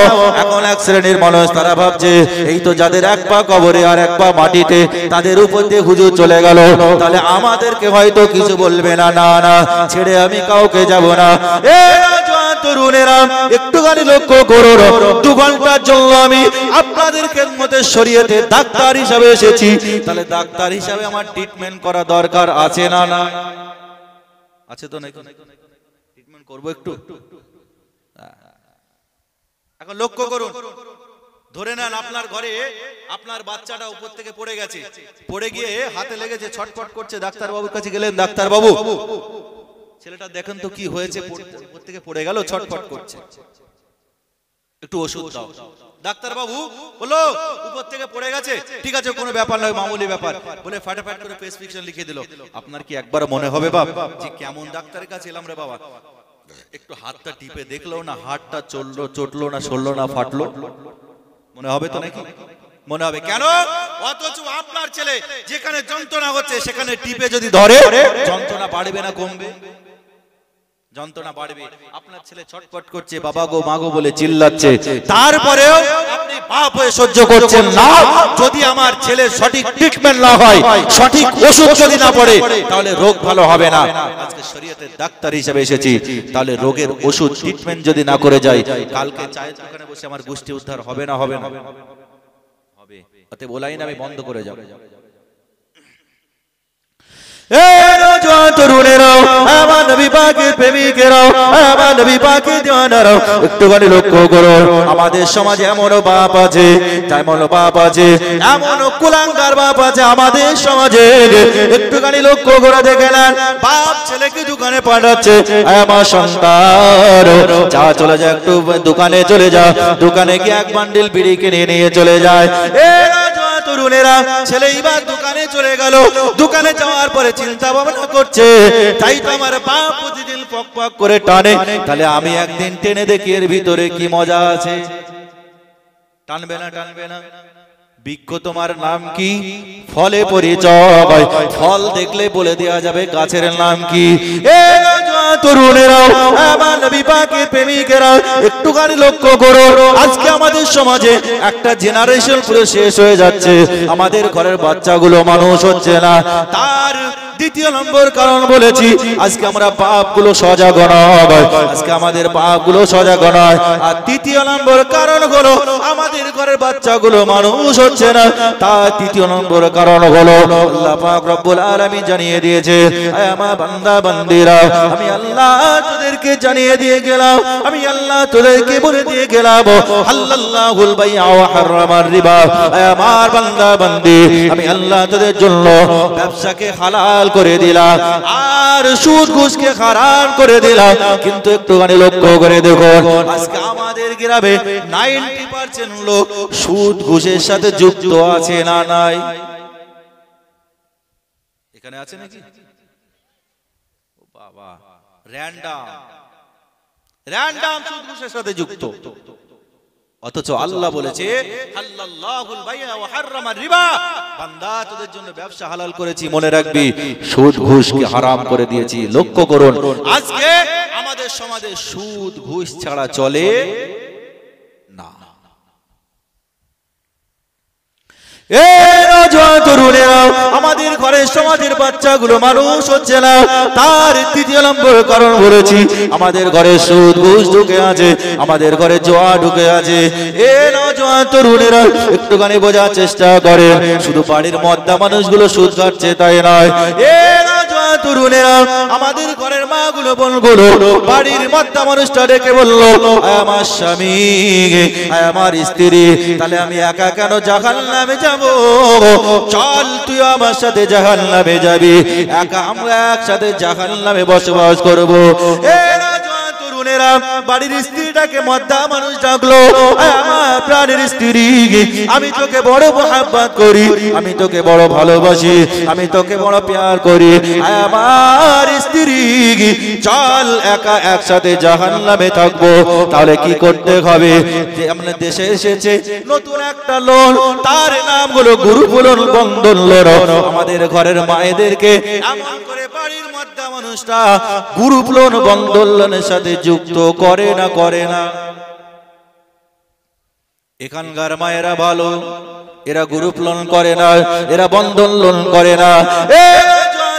এখন এক শ্রেণীর মানুষ তারা ভাবছে এই তো যাদের এক পা কবরে আর এক পা মাটিতে, তাদের উপর দিয়ে হুজুর চলে গেল, তাহলে আমাদেরকে হয়তো কিছু বলবে না। না না, ছেড়ে আমি কাউকে যাব না। তরুণেরা একটুখানি লক্ষ্য করো, 2 ঘন্টার জন্য আমি আপনাদের খেদমতে শরীয়তে ডাক্তার হিসাবে এসেছি, তাহলে ডাক্তার হিসাবে আমার ট্রিটমেন্ট করা দরকার আছে না? না আছে তো নাকি? ট্রিটমেন্ট করবো একটু। এখন লক্ষ্য করুন, ধরে নেন আপনার ঘরে আপনার বাচ্চাটা উপর থেকে পড়ে গেছে, পড়ে গিয়ে হাতে লেগেছে, ছটফট করছে, ডাক্তার বাবুর কাছে গেলেন, ডাক্তার বাবু ছেলেটা দেখেন তো কি হয়েছে, উপর থেকে পড়ে গেল, ছটফট করছে, একটু ওষুধ দাও। ডাক্তার বাবু বলো উপর থেকে পড়ে গেছে, ঠিক আছে কোনো ব্যাপার নয়, মামুলি ব্যাপার, বলে ফাটাফাট করে প্রেসক্রিপশন লিখে দিল। আপনার কি একবার মনে হবে বাবা যে কেমন ডাক্তারের কাছে এলাম রে বাবা, একটু হাতটা টিপে দেখলো না, হাতটা চললো, চটলো না, সরলো না, ফাটলো? মনে হবে তো নাকি? মনে হবে। কেন? অথচ আপনার ছেলে যেখানে যন্ত্রণা হচ্ছে সেখানে টিপে যদি ধরে, যন্ত্রণা বাড়বে না কমবে? যন্ত্রণা বাড়বে। আপনার ছেলে ছটফট করছে, বাবা গো মা গো বলে চিল্লাচ্ছে, তারপরেও আপনি বাপ হয়ে সহ্য করছেন না। যদি আমার ছেলের সঠিক ট্রিটমেন্ট না হয়, সঠিক ওষুধ যদি না পড়ে, তাহলে রোগ ভালো হবে না। আজকে শরীয়তের ডাক্তার হিসেবে এসেছি, তাহলে রোগের ওষুধ ট্রিটমেন্ট যদি না করে যাই, কালকে চায়ের দোকানে বসে আমার গোষ্ঠী উদ্ধার হবে না? হবে না? হবে। তাতে বলাই না আমি বন্ধ করে যাব। একটুখানি লক্ষ্য করো, আমাদের সমাজে এমনও বাপ আছে, এমনও বাপ আছে, এমনও কুলাঙ্গার বাপ আছে আমাদের সমাজে। একটুখানি লক্ষ্য করে দেখে নেন, বাপ ছেলেকে দোকানে পাঠাচ্ছে, আমার সন্তান যা চলে যায়, একটু দোকানে চলে যা, দোকানে গিয়ে 1 বান্ডিল বিড়ি কিনে নিয়ে চলে যায়। তরুণেরা ছেলে এবার দোকানে চলে গেল, দোকানে যাওয়ার পরে চিন্তা ভাবনা করছে, তাই তো আমার বাপ প্রতিদিন পক পক করে টানে, তাহলে আমি একদিন টেনে দেখি এর ভিতরে কি মজা আছে। টানবে না? টানবে না? বৃক্ষ তোমার নাম কি? ফলে পরিচয়, ফল দেখলে বলে দেওয়া যাবে গাছের নাম কি। তরুণেরাও, আমার নবী পাকের প্রেমিকেরা, একটুখানি লক্ষ্য করো, আজকে আমাদের সমাজে একটা জেনারেশন পুরো শেষ হয়ে যাচ্ছে, আমাদের ঘরের বাচ্চাগুলো মানুষ হচ্ছে না। তার দ্বিতীয় নম্বর কারণ বলেছি, আজকে আমরা পাপগুলো সজাগ নয়, আজকে আমাদের পাপগুলো সজাগ নয়। আর তৃতীয় নম্বর কারণ হলো আমাদের ঘরের বাচ্চাগুলো মানুষ হচ্ছে না, তার তৃতীয় নম্বর কারণ হলো আল্লাহ পাক রব্বুল আলামিন জানিয়ে দিয়েছে, আমার বান্দা বান্দিরা, আমি আল্লাহ তোদেরকে জানিয়ে দিয়ে গেলাম, আমি আল্লাহ তোদেরকে বলে দিয়ে গেলাম, হাল্লাল্লাহুল বাইআ ওয়া হারামার রিবা। আমার বান্দা বান্দি, আমি আল্লাহ তোদের জন্য ব্যবসাকে হালাল করে দিলাম আর সুদ ঘুষকে হারাম করে দিলাম। কিন্তু একটুখানি লক্ষ্য করে দেখুন, আজকে আমাদের গ্রামে 90% লোক সুদ ঘুষের সাথে যুক্ত আছে না নাই? এখানে আছে নাকি? ও বাবা, র‍্যান্ডম সুদ ঘুষের সাথে যুক্ত। অথচ আল্লাহ বলেছে হাল্লাল্লাহুল বাইআ ওয়া হারামার রিবা, বান্দা তোদের জন্য ব্যবসা হালাল করেছি, মনে রাখবি সুদ ঘুষকে হারাম করে দিয়েছি। লক্ষ্য করুন, আজকে আমাদের সমাজে সুদ ঘুষ ছাড়া চলে না। আমাদের ঘরের সমাজের বাচ্চাগুলো মানুষ হচ্ছে না, তার তৃতীয় নম্বর কারণ বলেছি, আমাদের ঘরে সুদ ঘুষ ঢুকে আছে, আমাদের ঘরে জুয়া ঢুকে আছে। নওজোয়ান তরুণেরা একটুখানি বোঝার চেষ্টা করে, শুধু বাড়ির মদ্দা মানুষগুলো সুদ খাচ্ছে তাই নয়। নওজোয়ান তরুণেরা, আমাদের ঘরের মা গুলো বোনগুলো বাড়ির মদ্দা মানুষটা ডেকে বললো, আমার স্বামী, আমার স্ত্রী, তাহলে আমি একা কেন জাহান্নামে যাব? চল তুই আমার সাথে জাহান্নামে যাবি, একা আমরা একসাথে জাহান্নামে বসবাস করব। বাড়ির স্ত্রীটাকে মদ্দা মানুষ ডাকলো, আমার প্রাণের স্ত্রী, আমি তোকে বড় মোহাব্বত করি, আমি তোকে বড় ভালোবাসি, আমি তোকে বড় প্যার করি, আমার স্ত্রী, চল একা একসাথে জাহান্নামে থাকবো। তাহলে কি করতে হবে? যে আমাদের দেশে এসেছে নতুন একটা লোন, তার নাম হলো গ্রুপ লোন, বন্ধন লোন। আমাদের ঘরের মায়েদেরকে এমন করে বাড়ির মদ্দা মানুষটা গ্রুপ লোন, বন্ধন লোনের সাথে যুক্ত করে না, করে না? এখানকার মায়েরা ভালো, এরা গ্রুপ লোন করে না, এরা বন্ধন লোন করে না।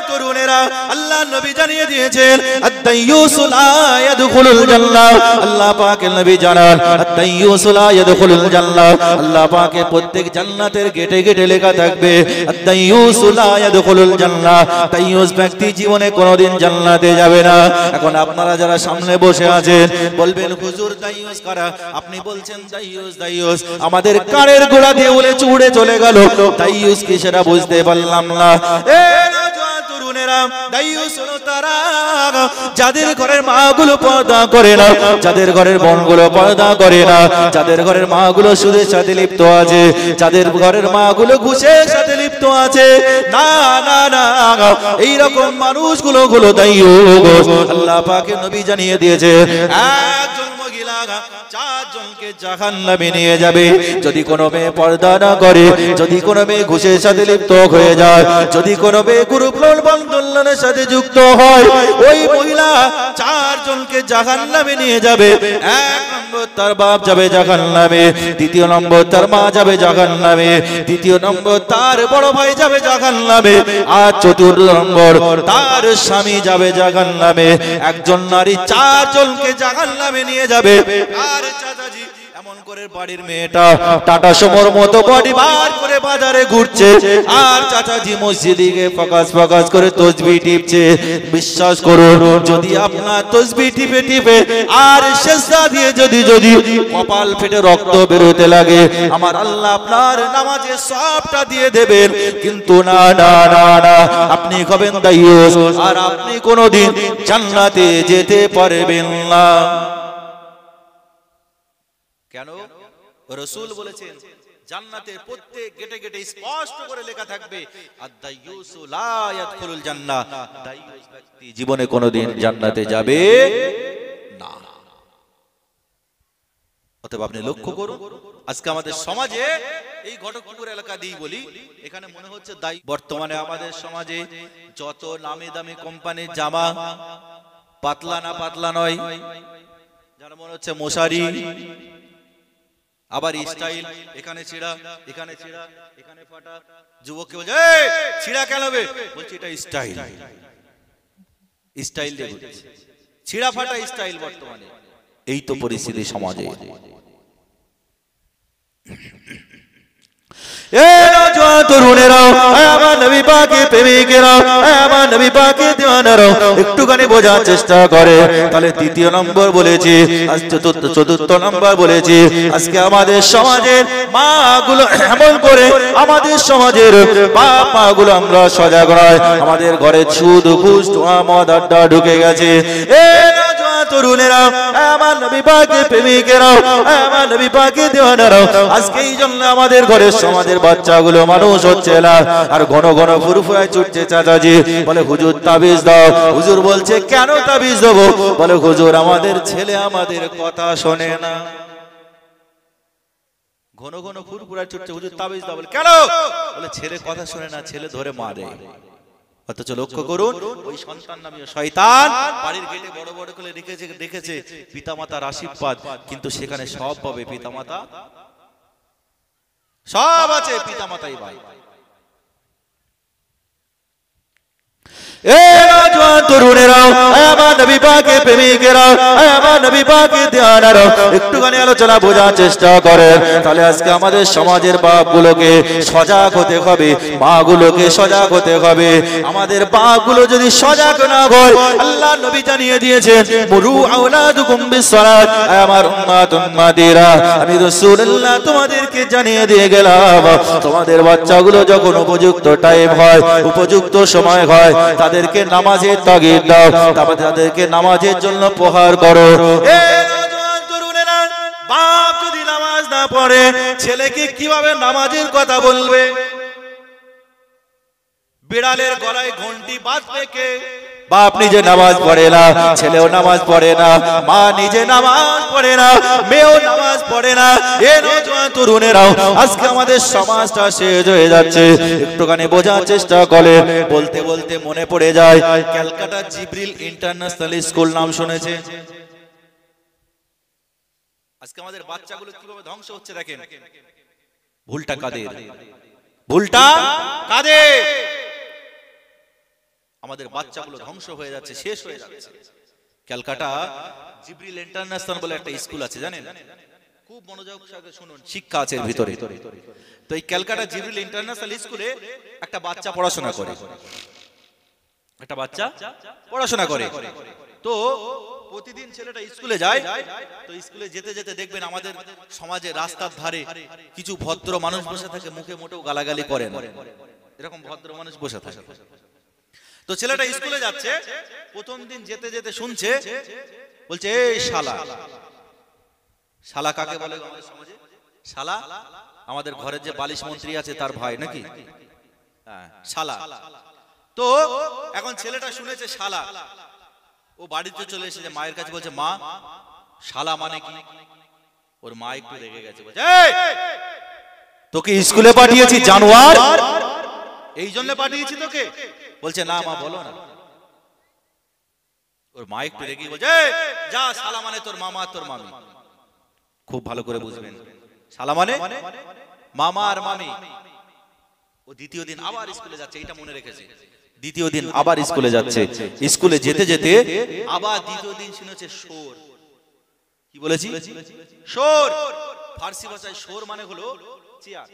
তরুণেরা, আল্লাহ নবী জানিয়ে দিয়েছেন, আত-তাইয়্যুসু লা ইয়াদখুলুল জান্নাহ। আল্লাহ পাকের নবী জানান, আত-তাইয়্যুসু লা ইয়াদখুলুল জান্নাহ। আল্লাহ পাকের প্রত্যেক জান্নাতের গেটে গেটে লেখা থাকবে, আত-তাইয়্যুসু লা ইয়াদখুলুল জান্নাহ। তাইয়্যুস ব্যক্তি জীবনে কোনোদিন জান্নাতে যাবে না। এখন আপনারা যারা সামনে বসে আছেন বলবেন, হুজুর তাইয়্যুস কারা? আপনি বলছেন তাইয়্যুস, তাইয়্যুস আমাদের কানের গোড়া দিয়ে উড়ে চুড়ে চলে গেল, তাইয়্যুস কি সেটা বুঝতে পারলাম না। যাদের ঘরের মা গুলো পর্দা করে না, যাদের ঘরের বোন গুলো পর্দা করে না, যাদের ঘরের মা গুলো সুদের সাথে লিপ্ত আছে, যাদের ঘরের মা গুলো ঘুষের সাথে লিপ্ত আছে, না না না, এইরকম মানুষগুলো গুলো দাইয়ুস। আল্লাহ পাকের নবী জানিয়ে দিয়েছে, একজন মহিলা 4 জনকে জাহান্নামে নিয়ে যাবে। যদি কোনো মেয়ে পর্দা না করে, যদি কোনো মেয়ে ঘুষের সাথে লিপ্ত হয়ে যায়, যদি কোনো মেয়ে গ্রুপ লোন বন্ধন লোনের সাথে যুক্ত হয়, ওই মহিলা 4 জনকে জাহান্নামে নিয়ে যাবে। 1 নম্বর তার বাপ যাবে জাহান্নামে, দ্বিতীয় নম্বর তার মা যাবে জাহান্নামে, তৃতীয় নম্বর তার বড় ভাই যাবে জাহান্নামে, আর চতুর্থ নম্বর তার স্বামী যাবে জাহান্নামে। একজন নারী 4 জনকে জাহান্নামে নিয়ে যাবে। আর চাচাজি এমন করে বাড়ির মেয়েটা টাটা সুমোর মতো বডি বার করে বাজারে ঘুরছে, আর চাচাজি মসজিদে গিয়ে ফকাস ফকাস করে তাসবিহ টিপছে। বিশ্বাস করুন, যদি আপনার তাসবিহ টিপে টিপে আর সিজদা দিয়ে যদি কপাল ফেটে রক্ত বেরোতে লাগে, আমার আল্লাহ আপনার নামাজে সবটা দিয়ে দেবেন। কিন্তু না না না না, আপনি হবেন দাইয়ুস, আর আপনি কোনোদিন জান্নাতে যেতে পারবেন না। কেন? রাসূল বলেছেন, জান্নাতের প্রত্যেক গেটে গেটে স্পষ্ট করে লেখা থাকবে, আদ-দাইয়ুসু লা ইয়াদখুলুল জান্নাহ। দাইয়ুস ব্যক্তি জীবনে কোনোদিন জান্নাতে যাবে না। অতএব আপনি লক্ষ্য করুন, আজকে আমাদের সমাজে এই ঘটকপুকুর এলাকা দিয়ে বলি, এখানে মনে হচ্ছে বর্তমানে আমাদের সমাজে যত নামি দামি কোম্পানির জামা, পাতলা না পাতলা নয়, যারা মনে হচ্ছে মশারি, আবার স্টাইল, এখানে ছিড়া, এখানে ছিড়া, এখানে ফাটা। যুবককে বলছে, এই ছিড়া কেন হবে? বলছে এটা স্টাইল, স্টাইল দিয়ে বলছে, ছিড়া ফাটা স্টাইল বর্তমানে। এই তো পরিস্থিতি সমাজে। এ নওজোয়ান তরুণেরাও, আমার নবী পাকের প্রেমিকেরাও, আমার নবী পাকের দিওয়ানারাও একটুখানি বোঝার চেষ্টা করে। তাহলে তৃতীয় নম্বর বলেছি, আজ চতুর্থ নম্বর বলেছি, আজকে আমাদের সমাজের মাগুলো এমন করে, আমাদের সমাজের বাপ মাগুলো আমরা সজাগ নয়, আমাদের ঘরে সুদ ঘুষ মদ আড্ডা ঢুকে গেছে। এ নওজোয়ান তরুণেরাও, আমার নবী পাকের প্রেমিকেরাও, আমার নবী পাকের দিওয়ানারাও, আজকে এই জন্য আমাদের ঘরের সমাজের বাচ্চাগুলো মানুষ হচ্ছে না, আর ঘন ঘন ফুরফুরায় ছুটছে চাচাজি, বলে হুজুর তাবিজ দাও। হুজুর বলছে কেন তাবিজ দেবো? বলে হুজুর আমাদের ছেলে আমাদের কথা শোনে না। ঘন ঘন ফুরফুরায় ছুটছে, হুজুর তাবিজ দাও। বলে কেন? বলে ছেলে কথা শোনে না, ছেলে ধরে মারে। অথচ লক্ষ্য করুন, ওই সন্তান নামীয় শয়তান বাড়ির গেটে বড় বড় করে দেখেছে পিতামাতার আশীর্বাদ, কিন্তু সেখানে সব পাবে পিতামাতা সব আছে, পিতামাতাই ভাই। এ নওজোয়ান তরুণেরাও, আমার নবী পাকের প্রেমিকেরাও, আমার নবী পাকের দিওয়ানারাও একটুখানি আলোচনা বোঝার চেষ্টা করেন। তাহলে আজকে আমাদের সমাজের বাপগুলোকে সজাগ হতে হবে, মাগুলোকে সজাগ হতে হবে। আমাদের বাপগুলো যদি সজাগ না হয়, আল্লাহ নবী জানিয়ে দিয়েছেন মুরু আওলাদুকুম বিসসালাত। আমার উম্মত উম্মতিরা, আমি রাসূলুল্লাহ তোমাদেরকে জানিয়ে দিয়ে গেলাম, তোমাদের বাচ্চাগুলো যখন উপযুক্ত টাইম হয়, উপযুক্ত সময় হয়, তাদেরকে নামাজের তাগিদ দাও, তাদেরকে নামাজের জন্য প্রহার করো। এ নওজোয়ান তরুণেরা, বাপ যদি নামাজ না পড়ে, ছেলেকে কিভাবে নামাজের কথা বলবে? বিড়ালের গলায় ঘন্টি বাজবে কে? বাপ নিজে নামাজ পড়ে না, ছেলেও নামাজ পড়ে না, মা নিজে নামাজ পড়ে না, মেয়েও নামাজ পড়ে না। এ নওজোয়ান তরুণেরাও, আজকে আমাদের সমাজটা শেষ হয়ে যাচ্ছে। একটুখানি বোঝার চেষ্টা করে। বলতে বলতে মনে পড়ে যায়, ক্যালকাটা জিব্রিল ইন্টারন্যাশনাল স্কুল নাম শুনেছে? আজকে আমাদের বাচ্চাগুলো কিভাবে ধ্বংস হচ্ছে দেখেন। ভুলটা কাদের? ভুলটা কাদের? আমাদের বাচ্চাগুলো ধ্বংস হয়ে যাচ্ছে, শেষ হয়ে যাচ্ছে। ক্যালকাটা জিব্রিল ইন্টারন্যাশনাল বলে একটা স্কুল আছে, জানেন? খুব মনোযোগ সহকারে শুনুন, শিক্ষা আছে এর ভিতরে। তো এই ক্যালকাটা জিব্রিল ইন্টারন্যাশনাল স্কুলে একটা বাচ্চা পড়াশোনা করে, একটা বাচ্চা পড়াশোনা করে। তো প্রতিদিন ছেলেটা স্কুলে যায়। তো স্কুলে যেতে যেতে দেখবেন আমাদের সমাজে রাস্তার ধারে কিছু ভদ্র মানুষ বসে থাকে, মুখে মোটেও গালাগালি করে না, এরকম ভদ্র মানুষ বসে থাকে। তো ছেলেটা স্কুলে যাচ্ছে, প্রথম দিন যেতে যেতে শুনছে, বলছে এই শালা। শালা কাকে বলে আমাদের সমাজে? শালা আমাদের ঘরের যে বালিশ মন্ত্রী আছে তার ভাই নাকি? হ্যাঁ, শালা। তো এখন ছেলেটা শুনেছে শালা, ও বাড়িতে চলে এসেছে, মায়ের কাছে বলছে মা শালা মানে কি? ওর মা একটু রেগে গেছে, বলছে তোকে স্কুলে পাঠিয়েছি জানোয়ার, এই জন্য পাঠিয়েছি তোকে? বলছে না মা বলো না। ওর মা একটু রেগে বলছে যা, শালা মানে তোর মামা তোর মামি। খুব ভালো করে বুঝবেন, শালা মানে মামা আর মামি। ও দ্বিতীয় দিন আবার স্কুলে যাচ্ছে, এটা মনে রেখেছে। দ্বিতীয় দিন আবার স্কুলে যাচ্ছে, স্কুলে যেতে যেতে আবার দ্বিতীয় দিন শুনেছে শোর। কি বলেছি? শোর। ফার্সি ভাষায় শোর মানে হলো চেয়ার।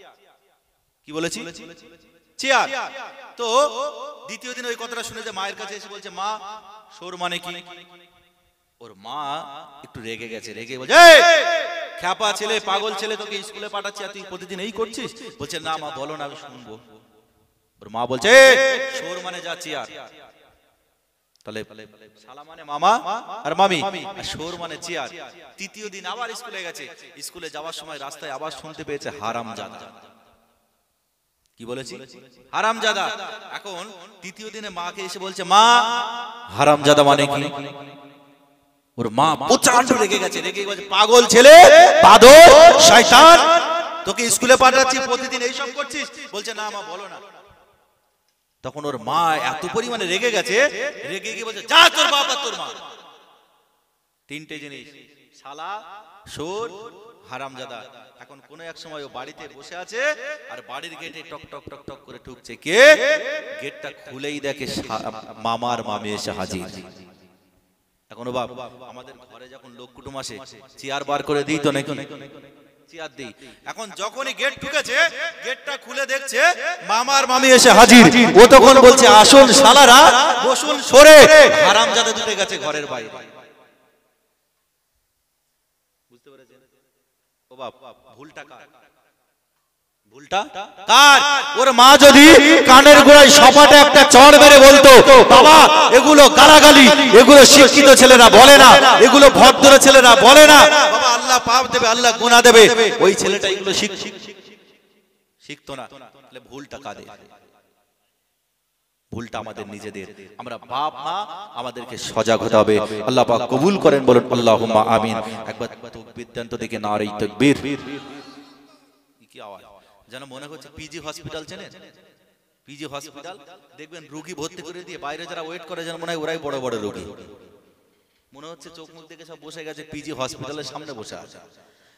কি বলেছি? চেয়ার। তো দ্বিতীয় দিন ওই কথাটা শুনে যে মায়ের কাছে এসে বলছে মা শোর মানে কি? ওর মা একটু রেগে গেছে, রেগে বলছে খ্যাপা ছেলে, পাগল ছেলে, তোকে স্কুলে পাঠাচ্ছি আর তুই প্রতিদিন এই করছিস? বলছে না মা বলো না, আমি শুনবো। ওর মা বলছে শোর মানে যা চেয়ার। তাহলে শালা মানে মামা আর মামি, আর শোর মানে চেয়ার। তৃতীয় দিন আবার স্কুলে গেছে, স্কুলে যাওয়ার সময় রাস্তায় আবার শুনতে পেয়েছে হারামজাদা। কি বলেছি? হারামজাদা। এখন তৃতীয় দিনে মাকে এসে বলছে মা হারামজাদা মানে কি? ওর মা প্রচন্ড রেগে গেছে, রেগে বলছে পাগল ছেলে, বাদর, শয়তান, তোকে স্কুলে পাঠাচ্ছি প্রতিদিন এইসব করছিস? বলছে না মা বলো না। তখন ওর মা এত পরিমাণে রেগে গেছে, রেগে গিয়ে বলছে যা তোর বাপ আর তোর মা। তিনটে জিনিস, শালা, শোর, হারামজাদা। এখন কোন এক সময় ও বাড়িতে বসে আছে আর বাড়ির গেটে টক টক টক টক করে ঢুকছে কে? গেটটা খুলেই দেখে মামার মামি এসে হাজির। এখন ও বাপ, আমাদের ঘরে যখন লোক কুটুম আসে চেয়ার বার করে দিই তো নাকি? চেয়ার দেই। এখন যখনই গেট ঢুকেছে, গেটটা খুলে দেখছে মামার মামি এসে হাজির। ও তখন বলছে আসুন শালারা, বসুন সরে, হারামজাদা দুটো গেছে ঘরের বাইরে। বুঝতে পেরেছেন? ও বাপ, ভুলটা কার? ভুলটা কার? ওর মা যদি কানের গোড়ায় সপাটে একটা চড় মেরে বলতো, বাবা এগুলো গালাগালি, এগুলো শিক্ষিত ছেলেরা বলে না, এগুলো ভদ্র ছেলেরা বলে না, বাবা আল্লাহ পাপ দেবে, আল্লাহ গুনাহ দেবে, ওই ছেলেটা এগুলো শিখতো না। তাহলে ভুলটা কাদের? ভুলটা আমাদের নিজেদের। আমরা বাপ মা, আমাদেরকে সজাগ হতে হবে। আল্লাহ পাক কবুল করেন, বলেন আল্লাহুম্মা আমিন। একবার তাকবীর দেন তো দেখে, নারে তাকবীর। কি আওয়াজ যেন মনে হচ্ছে পিজি হসপিটাল, চেনেন? পিজি হসপিটাল দেখবেন রোগী ভর্তি করে দিয়ে বাইরে যারা ওয়েট করে যেন মনে হয় ওরাই বড় বড় রোগী। মনে হচ্ছে চোখ মুখ দেখে সব বসে গেছে, পিজি হসপিটালের সামনে বসে আছে।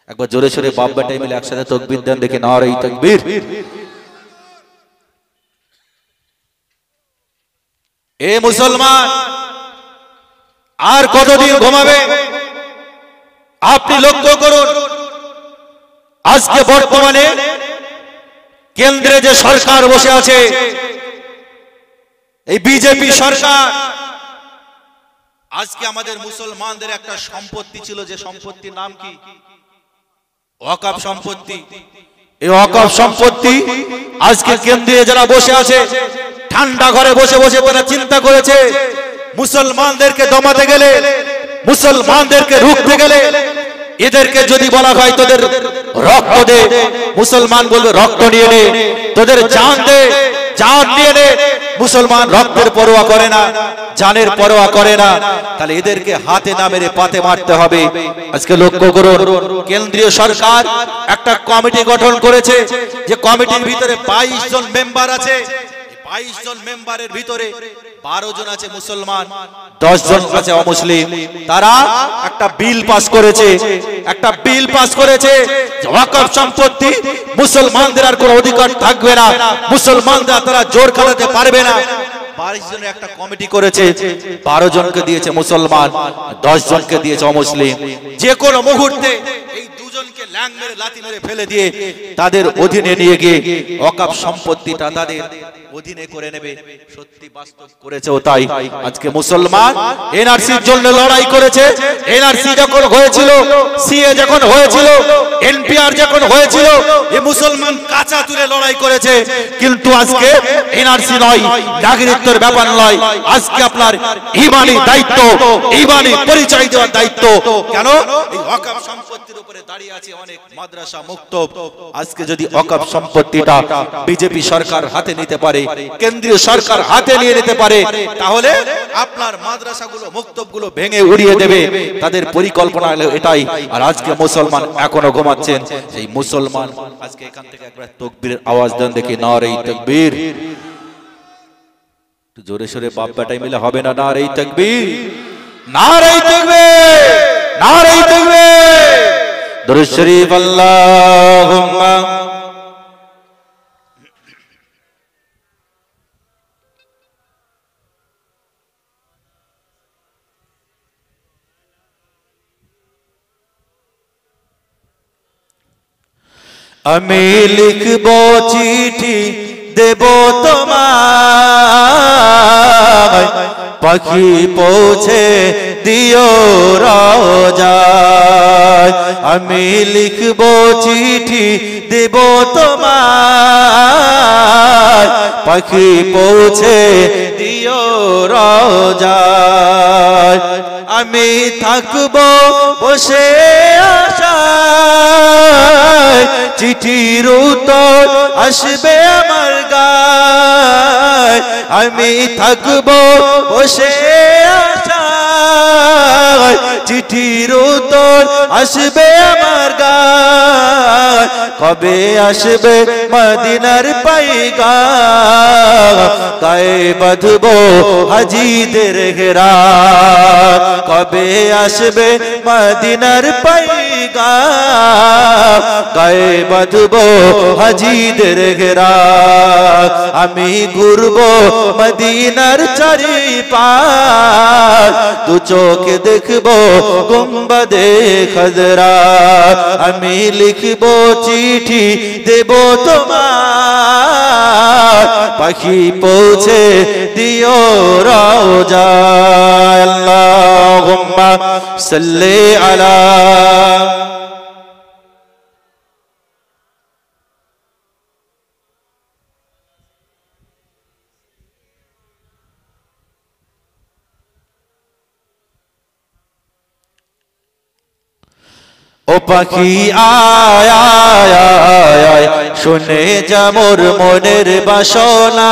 একবার জোরে সোরে বাপ বেটা মিলে একসাথে তাকবীর দেন দেখে, নারে তাকবীর। এ মুসলমান, আর কতদিন ঘুমাবে? আপনি লক্ষ্য করুন, আজকে বর্তমানে কেন্দ্রে যে সরকার বসে আছে, এই বিজেপি সরকার, আজকে আমাদের মুসলমানদের একটা সম্পত্তি ছিল, যে সম্পত্তির নাম কি? ওয়াকফ সম্পত্তি। এই ওয়াকফ সম্পত্তি আজকে কেন্দ্রে যারা বসে আছে, ঠান্ডা ঘরে বসে বসে তারা চিন্তা করেছে, মুসলমানদেরকে দমাতে গেলে, মুসলমানদেরকে রুখতে গেলে, এদেরকে যদি বলা হয় তোদের রক্ত দে, মুসলমান বলবে রক্ত নিয়ে নে, তোদের জান দে, জান নিয়ে নে। মুসলমান রক্তের পরোয়া করে না, জানের পরোয়া করে না। তাহলে এদেরকে হাতে না মেরে পাতে মারতে হবে। আজকে লক্ষ্য করুন, কেন্দ্রীয় সরকার একটা কমিটি গঠন করেছে, যে কমিটির ভিতরে 22 জন মেম্বার আছে। 22 জন মেম্বারের ভিতরে 12 জন আছে মুসলমান, 10 জন আছে অমুসলিম। তারা একটা বিল পাস করেছে, একটা বিল পাস করেছে যে ওয়াকফ সম্পত্তি মুসলমানদের আর কোনো অধিকার থাকবে না, মুসলমানরা তারা জোর খাটাতে পারবে না। 22 জনের একটা কমিটি করেছে, 12 জনকে দিয়েছে মুসলমান, 10 জনকে দিয়েছে অমুসলিম। যে কোনো মুহূর্তে এই দুজনকে ল্যাং মেরে লাথি মেরে ফেলে দিয়ে তাদের অধীনে নিয়ে গিয়ে ওয়াকফ সম্পত্তিটা তাদের অধীনে করে নেবে। সত্যি বাস্তব করেছেও তাই। আজকে মুসলমান এনআরসির জন্য লড়াই করেছে। এনআরসি যখন হয়েছিল, সিএ যখন হয়েছিল, এনপিআর যখন হয়েছিল, এই মুসলমান কাঁচা তুলে লড়াই করেছে। কিন্তু আজকে এনআরসি নয়, নাগরিকত্বের ব্যাপার নয়, আজকে আপনার ঈমানি দায়িত্ব, ঈমানি পরিচয় দেওয়ার দায়িত্ব। কেন? এই ওয়াকফ সম্পত্তির উপরে দাঁড়িয়ে আছে অনেক মাদ্রাসা মুক্ত। আজকে যদি ওয়াকফ সম্পত্তিটা বিজেপি সরকার হাতে নিতে পারে, কেন্দ্রীয় সরকার হাতে নিয়ে নিতে পারে, তাহলে আপনার মাদ্রাসাগুলো, মুক্তবগুলো ভেঙে উড়িয়ে দেবে। তাদের পরিকল্পনা হলো এটাই। আর আজকে মুসলমান এখনো ঘুমাচ্ছেন। সেই মুসলমান আজকে এখান থেকে একবার তাকবীরের আওয়াজ দেন দেখি, নারে তাকবীর। একটু জোরে সোরে বাপ বেটাই মিলে হবে না? নারে তাকবীর, নারে তাকবীর, নারে তাকবীর। দুরূদ শরীফ আল্লাহুম্মা। আমি লিখব চিঠি দেব তোমায়, পাখি পৌঁছে দিও রোজায়। আমি লিখব চিঠি দেব তোমায়, পাখি পৌঁছে দিও রোজায়। আমি থাকব বসে আশায়, চিঠির উত্তর আসবে আমার গায়। আমি থাকব বসে আশায়, চিঠির উত্তর আসবে আমার গায়। কবে আসবে মদিনার পয়গাম, গায়ে বাঁধব হাজিদের ঘেরা। কবে আসবে মদিনার পয়গাম, গায়ে বাঁধবো হাজিদের ঘেরা আমি ঘুরবো মদিনার চারিপাশ দু চোখে দেখবো গুম্বদে খজরা আমি লিখবো চিঠি দেবো তোমার পাখি পৌঁছে দিও রওজা আল্লাহুম্মা সাল্লি আলা ও পাখি আয় আয় আয় শুনে যা মোর মনের বাসনা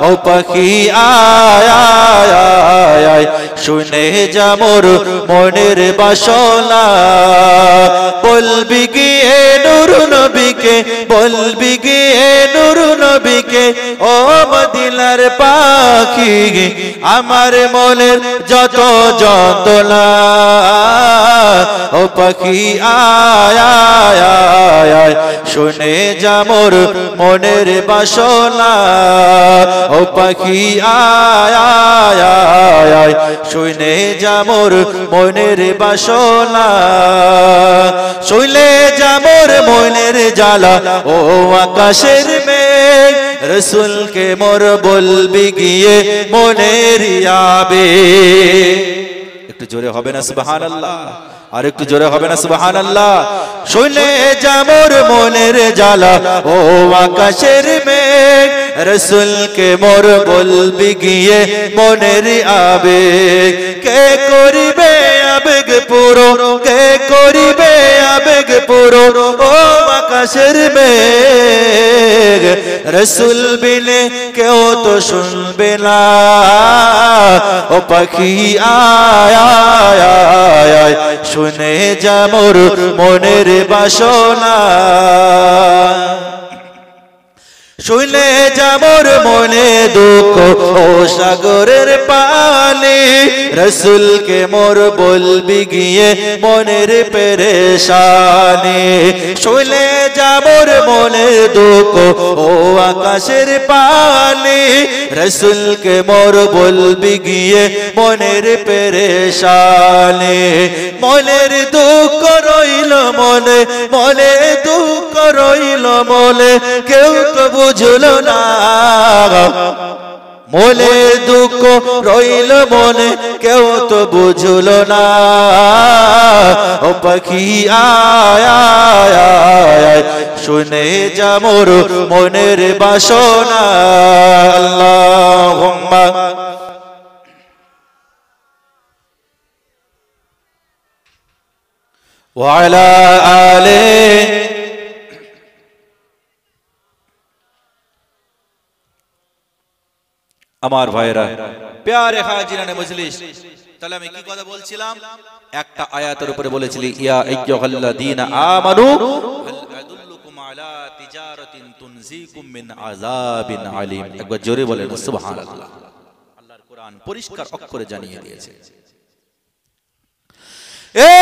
ও পাখি আয় আয় আয় শুনে যা মোর মনের বাসনা বলবি গিয়ে নূর নবীকে বলবি গিয়ে নূর নবীকে ও মদিনার পাখি আমার মনের যত যন্ত্রণা ও পাখি আয় আয় আয় শুনে যা মোর মনের বাসনা ও পাখি আয় আয় আয় শুনে যা মোর মনের বাসনা শুইলে যা মোর মনের জ্বালা ও আকাশের মেঘ রসুলকে মোর বলবি গিয়ে মনের আবেগ একটু জোরে হবে না সুবহানাল্লাহ আর একটু জোরে হবে না সুবহানাল্লাহ শুনে যা মোর মনের জ্বালা ও আকাশের মেঘ রসুলকে মোর বলবি গিয়ে মনের আবেগ কে করিবে আবেগ পুরো কে করিবে আবেগ পুরো ও আকাশের মেঘ রসুল বিনে কেউ তো শুনবে না ও পাখি আয় আয় আয় শুনে যা মোর মনের বাসনা শুনে যা মোর মনে দুঃখ ও সাগরের পানি রসুলকে মোর বলবি গিয়ে মনের পেরেশানি শুনে যা মোর মনে দুঃখ ও আকাশের পানি রসুলকে মোর বলবি গিয়ে মনের পেরেশানি মনের দুঃখ রইল মনে মনে দুঃখ রইল মনে কেউ তো বুঝলো না মনে দুঃখ রইল মনে কেউ তো বুঝলো না ও পাখি আয় আয় আয় শুনে যা মোর মনের বাসনা আল্লাহুম্মা ওয়া আলা আলিহি আমার ভাইরা প্যারে হাজিরানে মজলিস তাহলে আমি কি কথা বলছিলাম একটা আয়াতের উপরে বলেছিলি ইয়া আইয়ুহাল্লাযীনা আমানু হাল আদুল্লুকুম আলা তিজারাতিন তুনজিকুম মিন আযাবিন আলীম একবার জোরে বলেন সুবহানাল্লাহ আল্লাহর কোরআন পরিষ্কার অক্ষরে জানিয়ে দিয়েছে এ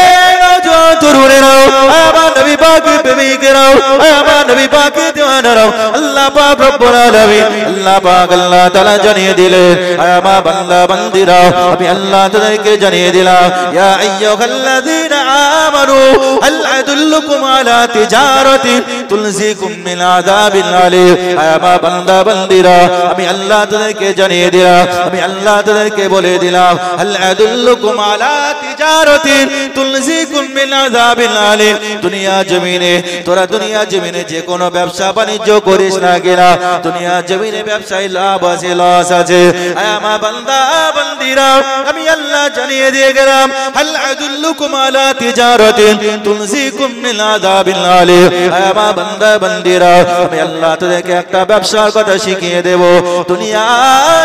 নওজোয়ান তরুণেরা আমার নবী পাকের প্রেমিকেরা আমার নবী পাকের দিওয়ানারা আল্লাহ পাক রব্বুল আলামিন আল্লাহ পাক আল্লাহ তাআলা জানিয়ে দিলেন আমার বান্দা বান্দীরা আমি আল্লাহ তাদেরকে জানিয়ে দিলাম ইয়া আইয়ুহাল্লাযীনা আমানু হাল আদুল্লুকুম আলা তিজারাতিন তুনজিকুম মিন আযাবিল আলীম আমার বান্দা বান্দীরা আমি আল্লাহ তাদেরকে জানিয়ে দিলাম আমি আল্লাহ তাদেরকে বলে দিলাম হাল আদুল্লুকুম আলা তিজারাতিন তুনজিকুম মিন আযাবিল আলীম দুনিয়া জমিনে তোরা দুনিয়া জমিনে যে কোনো ব্যবসা বাণিজ্য করিস না কেন দুনিয়া জমিনে ব্যবসায় লাভ আছে লস আছে আমার বান্দা বান্দীরা আমি আল্লাহ জানিয়ে দিয়ে গেলাম হাল আদুল্লুকুম আলা তিজারাতিন তুনজিকুম মিন আযাবিল আলীম আমার বান্দা বান্দীরা আমি আল্লাহ তোদেরকে একটা ব্যবসার কথা শিখিয়ে দেব দুনিয়া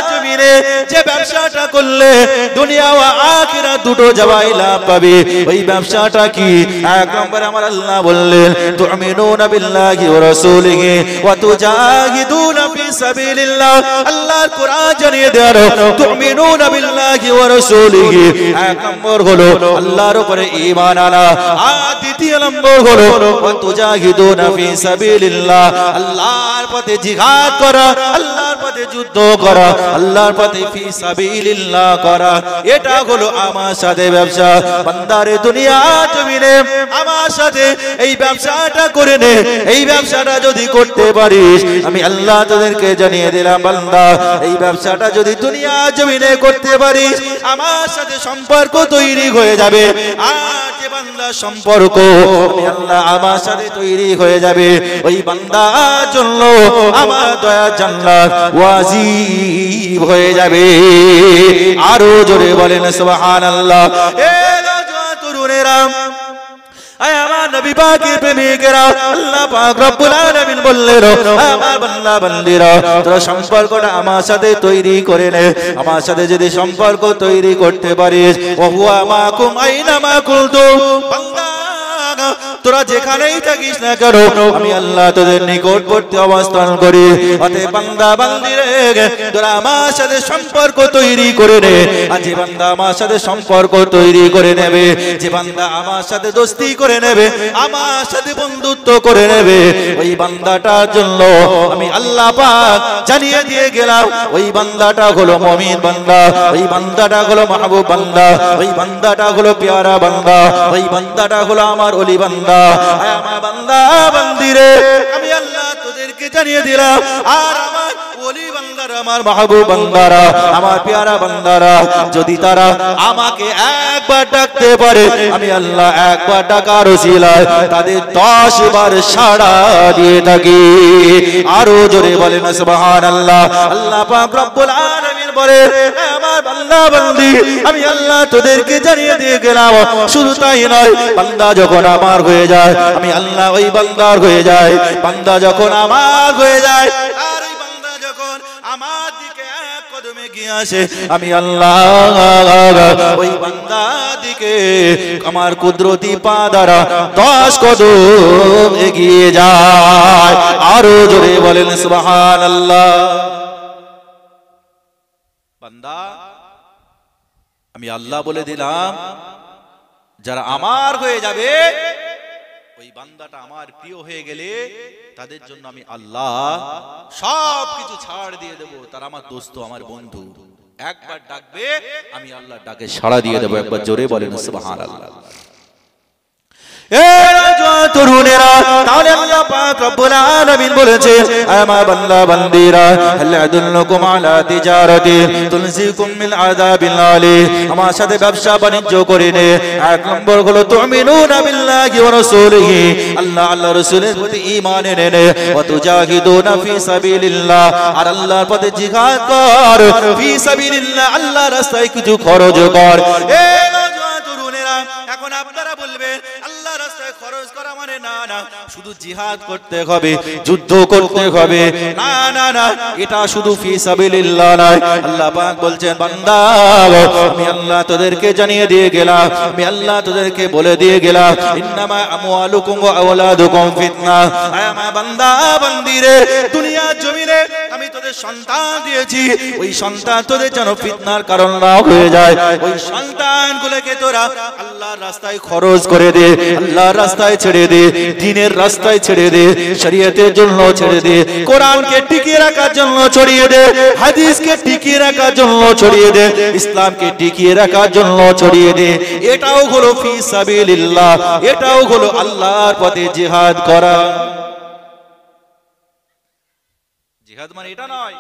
জমিনে যে ব্যবসাটা করলে দুনিয়া ও আখিরাত দুটো জবাই লাভ পাবে ওই ব্যবসাটা কি এক নম্বর আমার আল্লাহ বললেন বললেন তুমিনুনা বিল্লাহি ওয়া রাসূলিহি ওয়া তুজাহিদুনা ফি সাবিলিল্লাহ আল্লাহর কোরআন জানিয়ে দেন তুমিনুনা বিল্লাহি ওয়া রাসূলিহি এক নম্বর হলো আল্লাহর উপরে ঈমান আনা আর দ্বিতীয় নম্বর হলো ওয়া তুজাহিদুনা ফি সাবিলিল্লাহ আল্লাহর পথে জিহাদ করা আল্লাহর পথে যুদ্ধ করা আল্লাহর পথে ফি সাবিলিল্লাহ করা এটা হলো আমার সাথে ব্যবসা বান্দারে দুনিয়া জমিনে আমার সাথে এই ব্যবসাটা করে নে এই ব্যবসাটা যদি করতে পারিস আমি আল্লাহ তোদেরকে জানিয়ে দিলাম বান্দা এই ব্যবসাটা যদি দুনিয়া জমিনে করতে পারিস আমার সাথে সম্পর্ক তৈরি হয়ে যাবে আর যে বান্দা সম্পর্ক আমি আল্লাহ আমার সাথে তৈরি হয়ে যাবে ওই বান্দার জন্য আমার দয়া জান্নাত ওয়াজিব হয়ে যাবে আরো জোরে বলেন সুবহানাল্লাহ এ তরুণেরা আয় আমার নবী পাকের প্রেমিকেরা আল্লাহ পাক রব্বুল আলামিন বললেন আমার বান্দা বান্দীরা তোরা সম্পর্কটা আমার সাথে তৈরি করে নে আমার সাথে যদি সম্পর্ক তৈরি করতে পারিস ওয়া হুয়া মাকুম আইনা মা কুনতুম বান্দা তোরা যেখানেই থাকিস না কেন আমি আল্লাহ তোদের নিকটবর্তী অবস্থান করি অতএব বান্দা বান্দীরে তোরা আমার সাথে সম্পর্ক তৈরি করে নে আর যে বান্দা আমার সাথে সম্পর্ক তৈরি করে নেবে যে বান্দা আমার সাথে দোস্তি করে নেবে আমার সাথে বন্ধুত্ব করে নেবে ওই বান্দাটার জন্য আমি আল্লাহ পাক জানিয়ে দিয়ে গেলাম ওই বান্দাটা হলো মুমিন বান্দা ওই বান্দাটা হলো মাহবুব বান্দা ওই বান্দাটা হলো পেয়ারা বান্দা ওই বান্দাটা হলো আমার ওলি বান্দা আমার বান্দা বান্দিরে আমি আল্লাহ তোদেরকে জানিয়ে দিলাম আর আমার ওলি বান্দারা আমার মাহবুব বান্দারা আমার পেয়ারা বান্দারা যদি তারা আমাকে একবার ডাকতে পারে আমি আল্লাহ একবার ডাকার ওসিলায় তাদের 10 বার সাড়া দিয়ে থাকি আরো জোরে বলেন সুবহানাল্লাহ আল্লাহ পাক রব্বুল আলামিন বলে আমার বান্দা বান্দি আমি আল্লাহ তোদেরকে জানিয়ে দিয়ে গেলাম শুধু তাই নয় বান্দা যখন আমার হয়ে যায় আমি আল্লাহ ওই বান্দার হয়ে যায় বান্দা যখন আমার হয়ে যায় আর ওই বান্দা যখন আমার দিকে এক কদমে এগিয়ে আসে আমি আল্লাহ ওই বান্দার দিকে আমার কুদরতি পা দ্বারা 10 কদম এগিয়ে যায় আরো জোরে বলেন সুবহানাল্লাহ বান্দা আমি আল্লাহ বলে দিলাম যারা আমার হয়ে যাবে ওই বান্দাটা আমার প্রিয় হয়ে গেলে তাদের জন্য আমি আল্লাহ সবকিছু ছাড় দিয়ে দেব তারা আমার দোস্ত আমার বন্ধু একবার ডাকবে আমি আল্লাহ ডাকে সাড়া দিয়ে দেব একবার জোরে বলেন সুবহানাল্লাহ তরুণেরা তাহলে আল্লাহ পাক রব্বুল আলামিন বলেছেন আমার বান্দা বান্দীরা হাল আদুল্লুকুম আলা তিজারাতি তুনজিকুম মিন আযাবিল আলিম আমার সাথে ব্যবসা বাণিজ্য করে নে এক নম্বর হলো তুমিনুনা বিল্লাহি ওয়া রাসূলিহি আল্লাহ আল্লাহ রাসূলের প্রতি ঈমান এনে নে ওয়া তুজাহিদুনা ফি সাবিলিল্লাহ আর আল্লাহর পথে জিহাদ কর ফি সাবিলিল্লাহ আল্লাহর রাস্তায় কিছু খরচ কর এ তরুণেরা এখন আপনারা বলবেন আল্লাহর রাস্তায় খরচ করা মানে না না শুধু জিহাদ করতে হবে যুদ্ধ করতে হবে না না না এটা শুধু ফি সাবিলিল্লাহ নয় আল্লাহ পাক বলছেন বান্দা আমি আল্লাহ তোদেরকে জানিয়ে দিয়ে গেলাম আমি আল্লাহ তোদেরকে বলে দিয়ে গেলাম ইন্নামা আমওয়ালুকুম ওয়া আওলাদুকুম ফিতনা আমার বান্দা বান্দিরে দুনিয়ার জমিনে আমি তোদের সন্তান দিয়েছি ওই সন্তান তোদের যেন ফিতনার কারণ না হয়ে যায় ওই সন্তানগুলোকে তোরা আল্লাহর রাস্তায় খরচ করে দে আল্লাহর রাস্তায় ছেড়ে দে দ্বীনের রাস্তায় ছেড়ে দে শরীয়তের জন্য ছেড়ে দে কোরআনকে টিকিয়ে রাখার জন্য ছড়িয়ে দে হাদিসকে টিকিয়ে রাখার জন্য ছড়িয়ে দে ইসলামকে টিকিয়ে রাখার জন্য ছড়িয়ে দে এটাও হলো ফি সাবিলিল্লাহ এটাও হলো আল্লাহর পথে জিহাদ করা জিহাদ মানে এটা নয়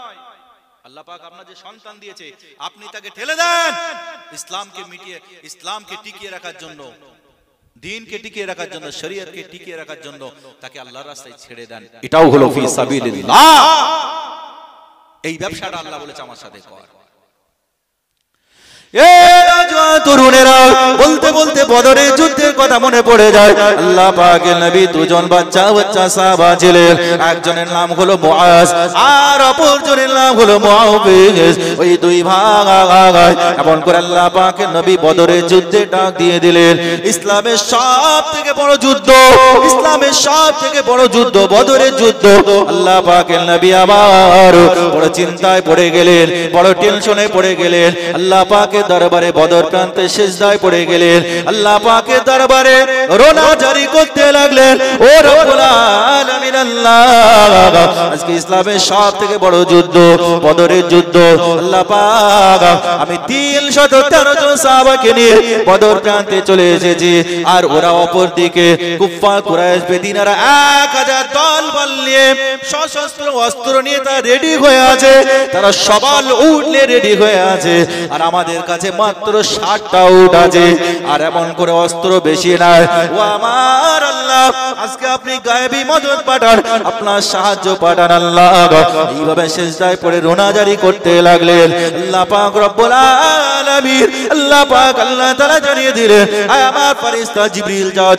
আল্লাহ পাক আপনার যে সন্তান দিয়েছে আপনি তাকে ঠেলে দেন ইসলামকে টিকিয়ে রাখার জন্য দ্বীনকে টিকিয়ে রাখার জন্য শরীয়তকে টিকিয়ে রাখার জন্য তাকে আল্লাহর রাস্তায় ছেড়ে দেন এটাও হলো ফি সাবিলিল্লাহ এই ব্যবসাটা আল্লাহ বলেছে আমার সাথে কর তরুণেরা বলতে বলতে বদরের যুদ্ধের কথা কথা মনে পড়ে যায় আল্লাহ পাকের নবী দুজন বাচ্চা সাহাবা ছিলেন একজনের নাম হলো মুআজ আর অপরজনের নাম হলো মুআবিজ ওই দুই ভাই এমন করে আল্লাহ পাকের নবী বদরের যুদ্ধে ডাক দিয়ে দিলেন ইসলামের সবথেকে বড় যুদ্ধ ইসলামের সবথেকে বড় যুদ্ধ বদরের যুদ্ধ আল্লাহ পাকের নবী আবার বড় চিন্তায় পড়ে গেলেন বড় টেনশনে পড়ে গেলেন আল্লাহ পাকের দরবারে বদর প্রান্তে সিজদায় পড়ে গেলেন আল্লাহ পাকের দরবারে রোনা জারি করতে লাগলেন ও রব্বুল আলামিন আল্লাহ আজকে ইসলামের সবথেকে বড় যুদ্ধ বদরের যুদ্ধ আল্লাহ পাক আমি 313 জন সাহাবাকে নিয়ে বদর প্রান্তে চলে এসেছি আর ওরা অপর দিকে কুফফার কুরাইশ বেদিনারা 1000 দলবল নিয়ে সশস্ত্র অস্ত্র নিয়ে তারা রেডি হয়ে আছে তারা সবাল উট নিয়ে রেডি হয়ে আছে আর আমাদের কাছে মাত্র 60টা উট আছে আর এমন করে অস্ত্র বেশি নাই ও আমার আল্লাহ আজকে আপনি গায়েবী মদদ পাঠান আপনার সাহায্য পাঠান আল্লাহ এইভাবে সিজদায় পড়ে রোনা জারি করতে লাগলেন আল্লাহ পাক রব্বুল আলামিন আল্লাহ পাক আল্লাহ তাআলা জানিয়ে দিলেন আয় আমার ফেরেশতা জিবরিল যাও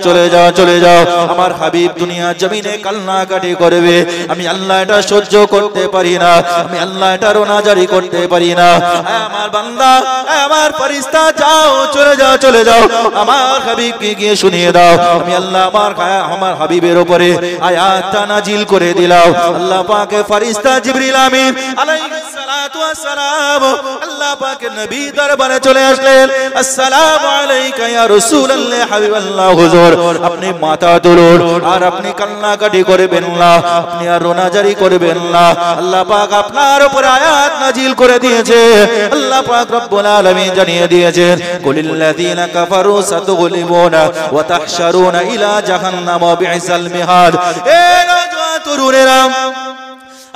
চলে যাও আমার হাবিব দুনিয়া জমিনে কান্নাকাটি করবে আমি আল্লাহ এটা সহ্য করতে পারি না আমি আল্লাহ এটা রোনা জারি করতে পারি না আয় আমার বান্দা আয় আমার ফেরেশতা যাও চলে যাও আমার হাবিবকে গিয়ে শুনিয়ে দাও আমি আল্লাহ আমার হাবিবের উপরে আয়াতটা নাজিল করে দিলাম আল্লাহ পাকের ফেরেশতা জিবরিল আমিন আলাইহিস সালাতু ওয়াস সালাম আল্লাহ পাকের নবী দরবারে চলে আসলেন আসসালামু আলাইকা ইয়া রাসূলুল্লাহ হাবিবাল্লাহ হুজুর আপনি মাথা তুলুন আর আপনি কান্নাকাটি করবেন না আপনি আর রোনা জারি করবেন না আল্লাহ পাক আপনার উপর আয়াত নাজিল করে দিয়েছে আল্লাহ পাক রব্বুল আলামিন জানিয়ে দিয়েছেন কুলিল্লাযীনা কাফারু সাতুগলিবুনা ওয়া তাহশারুনা ইলা জাহান্নাম বি'সাল মিহাদ এ তরুণেরা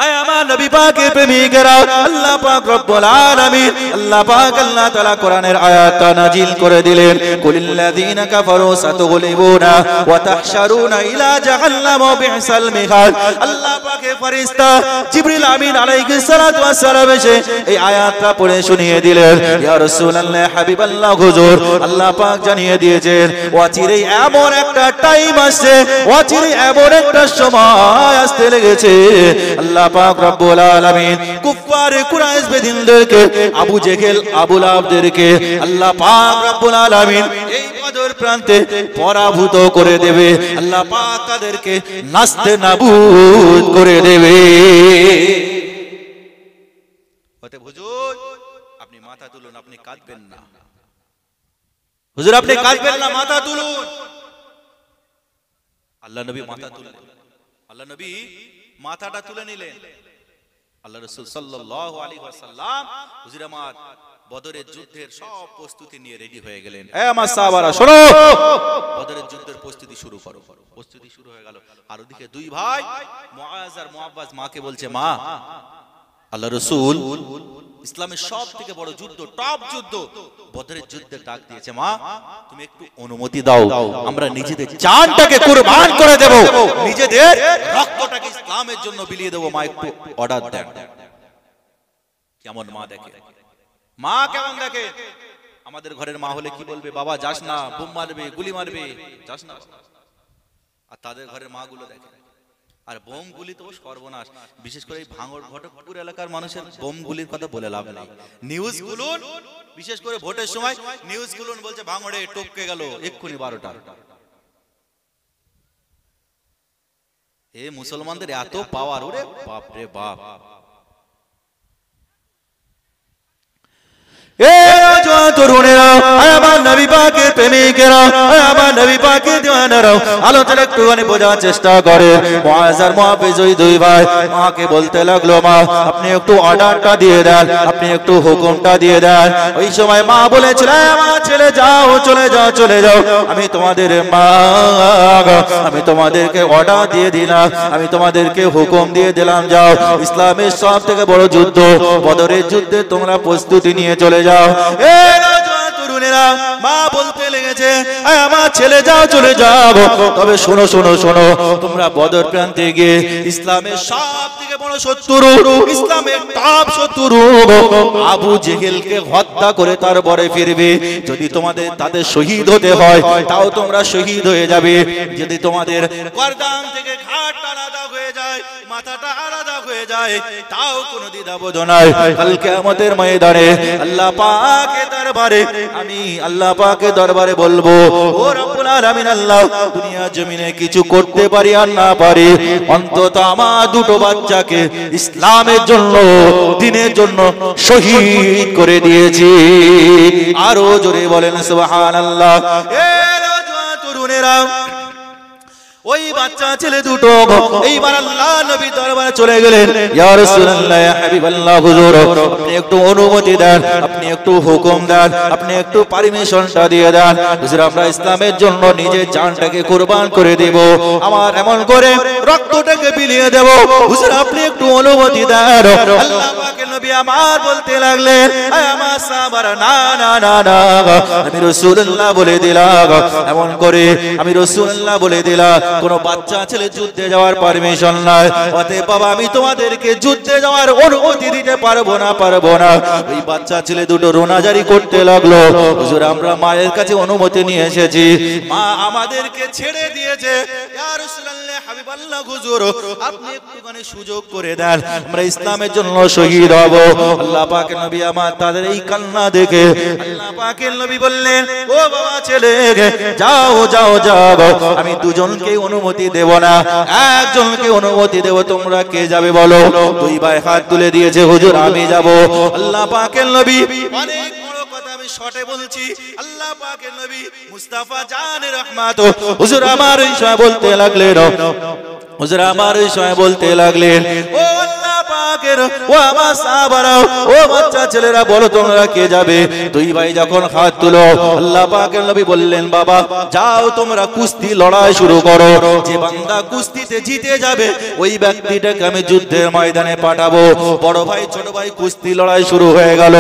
আয় আমার নবী পাকের প্রেমিকেরা আল্লাহ পাক রব্বুল আলামিন আল্লাহ পাক আল্লাহ তাআলা কোরআনের আয়াতটা নাজিল করে দিলেন কুলিল্লাযীনা কাফারু সাতুগলিবুনা ওয়া তাহশারুনা ইলা জাহান্নাম বি'সাল মিহাদ আল্লাহ পাকের ফেরেশতা জিবরিল আমিন আলাইহিস সালাতু ওয়াস সালাম এসে এই আয়াতটা পড়ে শুনিয়ে দিলেন ইয়া রাসূলুল্লাহ হাবিবাল্লাহ হুজুর আল্লাহ পাক জানিয়ে দিয়েছেন অচিরেই এমন একটা টাইম আসছে অচিরেই এমন একটা সময় আসতে লেগেছে আল্লাহ পাক রব্বুল আলামিন কুফার কুরাইশ বেদিনদেরকে আবু জেহেল আবু লাহাবদেরকে আল্লাহ পাক রব্বুল আলামিন এই বদর প্রান্তে পরাভূত করে দেবে আল্লাহ পাক তাদেরকে নাস্তে নাবুদ করে দেবে অতএব হুজুর আপনি মাথা তুলুন আপনি কাঁদবেন না হুজুর আপনি কাঁদবেন না মাথা তুলুন আল্লাহ নবী মাথা তুললেন আল্লাহ নবী মাথাটা তুলে নিলেন আল্লাহ রাসূল সাল্লাল্লাহু আলাইহি ওয়াসাল্লাম হুজুর আমার বদরের যুদ্ধের সব প্রস্তুতি নিয়ে রেডি হয়ে গেলেন এ আমার সাহাবারা শোনো বদরের যুদ্ধের প্রস্তুতি শুরু করো প্রস্তুতি শুরু হয়ে গেল আর ওদিকে দুই ভাই মুআজ আর মুআব্বাস মাকে বলছে মা আল্লাহ রাসূল ইসলামের সবথেকে বড় যুদ্ধ টপ যুদ্ধ বদরের যুদ্ধে ডাক দিয়েছে মা তুমি একটু অনুমতি দাও আমরা নিজেদের জানটাকে কুরবান করে দেব নিজেদের রক্তটাকে ইসলামের জন্য বিলিয়ে দেব মা একটু অর্ডার দেন কেমন মা দেখে মা কেমন দেখে আমাদের ঘরের মা হলে কি বলবে বাবা যাস না বোম মারবে গুলি মারবে যাস না আর তাদের ঘরের মা গুলো দেখে আর বোম গুলি তো সর্বনাশ বিশেষ করে এই ভাঙড় ঘটকপুর এলাকার মানুষের বোম গুলির কথা বলে লাভ নেই নিউজ গুলো বিশেষ করে ভোটের সময় নিউজ গুলো বলছে ভাঙড়ে টপকে গেল এক্ষুনি 12টা এ মুসলমানদের এত পাওয়ার ওরে বাপ রে বাপ এ তরুণেরা আমার নবী পাকের প্রেমিকেরা আমার নবী পাকের দিওয়ানারা আলোচনা একটুখানি বোঝার চেষ্টা করে মুআজ আর মুআবিজ ওই দুই ভাই মাকে বলতে লাগলো মা আপনি একটু অর্ডারটা দিয়ে দেন আপনি একটু হুকুমটা দিয়ে দেন ওই সময় মা বলেছিল আমার ছেলে যাও চলে যাও আমি তোমাদের মা আমি তোমাদেরকে অর্ডার দিয়ে দিলাম আমি তোমাদেরকে হুকুম দিয়ে দিলাম যাও ইসলামের সবথেকে বড় যুদ্ধ বদরের যুদ্ধে তোমরা প্রস্তুতি নিয়ে চলে যাও এ তরুণেরা মা বলতে লেগেছে, আমার ছেলে যাও চলে যাও, তবে শোনো শোনো শোনো, তোমরা বদর প্রান্তে গিয়ে ইসলামের সবথেকে বড় শত্রু, ইসলামের টপ শত্রু আবু জেহেলকে হত্যা করে তারপরে ফিরবে। যদি তোমাদের তাদের শহীদ হতে হয় তাও তোমরা শহীদ হয়ে যাবে। যদি তোমাদের গর্দান থেকে ঘাটটা আলাদা হয়ে যায়, মাথাটা আলাদা হয়ে যায়, তাও কোনো দ্বিধাবোধ নাই। কাল কিয়ামতের ময়দানে আল্লাহ পাকের দরবারে আমি আল্লাহ পাকের দরবারে বলবো, ও রব্বুল আলামিন আল্লাহ, দুনিয়া জমিনে কিছু করতে পারি আর না পারি, অন্তত আমার দুটো বাচ্চাকে ইসলামের জন্য, দ্বীনের জন্য শহীদ করে দিয়েছি। আরো জোরে বলেন সুবহানাল্লাহ। এ তরুণেরা, ওই বাচ্চা ছেলে দুটো এইবার আল্লাহ নবী দরবারে চলে গেলেন। ইয়া রাসূলুল্লাহ, ইয়া হাবিবাল্লাহ, হুজুর আপনি একটু অনুমতি দেন, আপনি একটু হুকুম দেন, আপনি একটু পারমিশনটা দিয়ে দেন, হুজুর আমরা ইসলামের জন্য নিজের জানটাকে কুরবান করে দেব, আমার এমন করে রক্তটাকে বিলিয়ে দেব, হুজুর আপনি একটু অনুমতি দেন। আল্লাহ পাকের নবী আমার বলতে লাগলেন, আমার সাহাবারা, না না না না, আমি রাসূলুল্লাহ বলে দিলাম, এমন করে আমি রাসূলুল্লাহ বলে দিলাম, কোন বাচ্চা ছেলে যুদ্ধে যাওয়ার পারমিশন নাই, অতএব বাবা আমি তোমাদেরকে যুদ্ধে যাওয়ার অনুমতি দিতে পারবো না, পারবো না। ওই বাচ্চা ছেলে দুটো রোনাজারি করতে লাগলো, হুজুর আমরা মায়ের কাছে অনুমতি নিয়ে এসেছি, মা আমাদেরকে ছেড়ে দিয়েছে, ইয়া রাসূলুল্লাহ হাবিবাল্লাহ, হুজুর আপনি একটুখানি সুযোগ করে দেন, আমরা ইসলামের জন্য শহীদ হব। আল্লাহ পাকের নবী আমার তাদের এই কান্না দেখে আল্লাহ পাকের নবী বললেন, ও বাবা ছেলে যাও যাও যাও, আমি দুজনকে অনুমতি দেব না, একজনকে অনুমতি দেব, তোমরা কে যাবে বলো? দুই ভাই হাত তুলে দিয়েছে, হুজুর আমি যাব। আল্লাহ পাকের নবী অনেক বড় কথা আমি শর্টে বলছি, আল্লাহ পাকের নবী মুস্তাফা জান রহমাত হুজুর আমার এই সময় বলতে লাগলেন, হুজুর আমার এই সময় বলতে লাগলেন, ও আল্লাহ পাকের ও আমার সাহাবারা, ও বাচ্চা ছেলেরা বলো তোমরা কে যাবে? দুই ভাই যখন হাত তুলো, আল্লাহ পাকের নবী বললেন, বাবা যাও তোমরা কুস্তি লড়াই শুরু করো, যে বান্দা কুস্তিতে জিতে যাবে ওই ব্যক্তিটাকে আমি যুদ্ধের ময়দানে পাঠাবো। বড় ভাই ছোট ভাই কুস্তি লড়াই শুরু হয়ে গেল।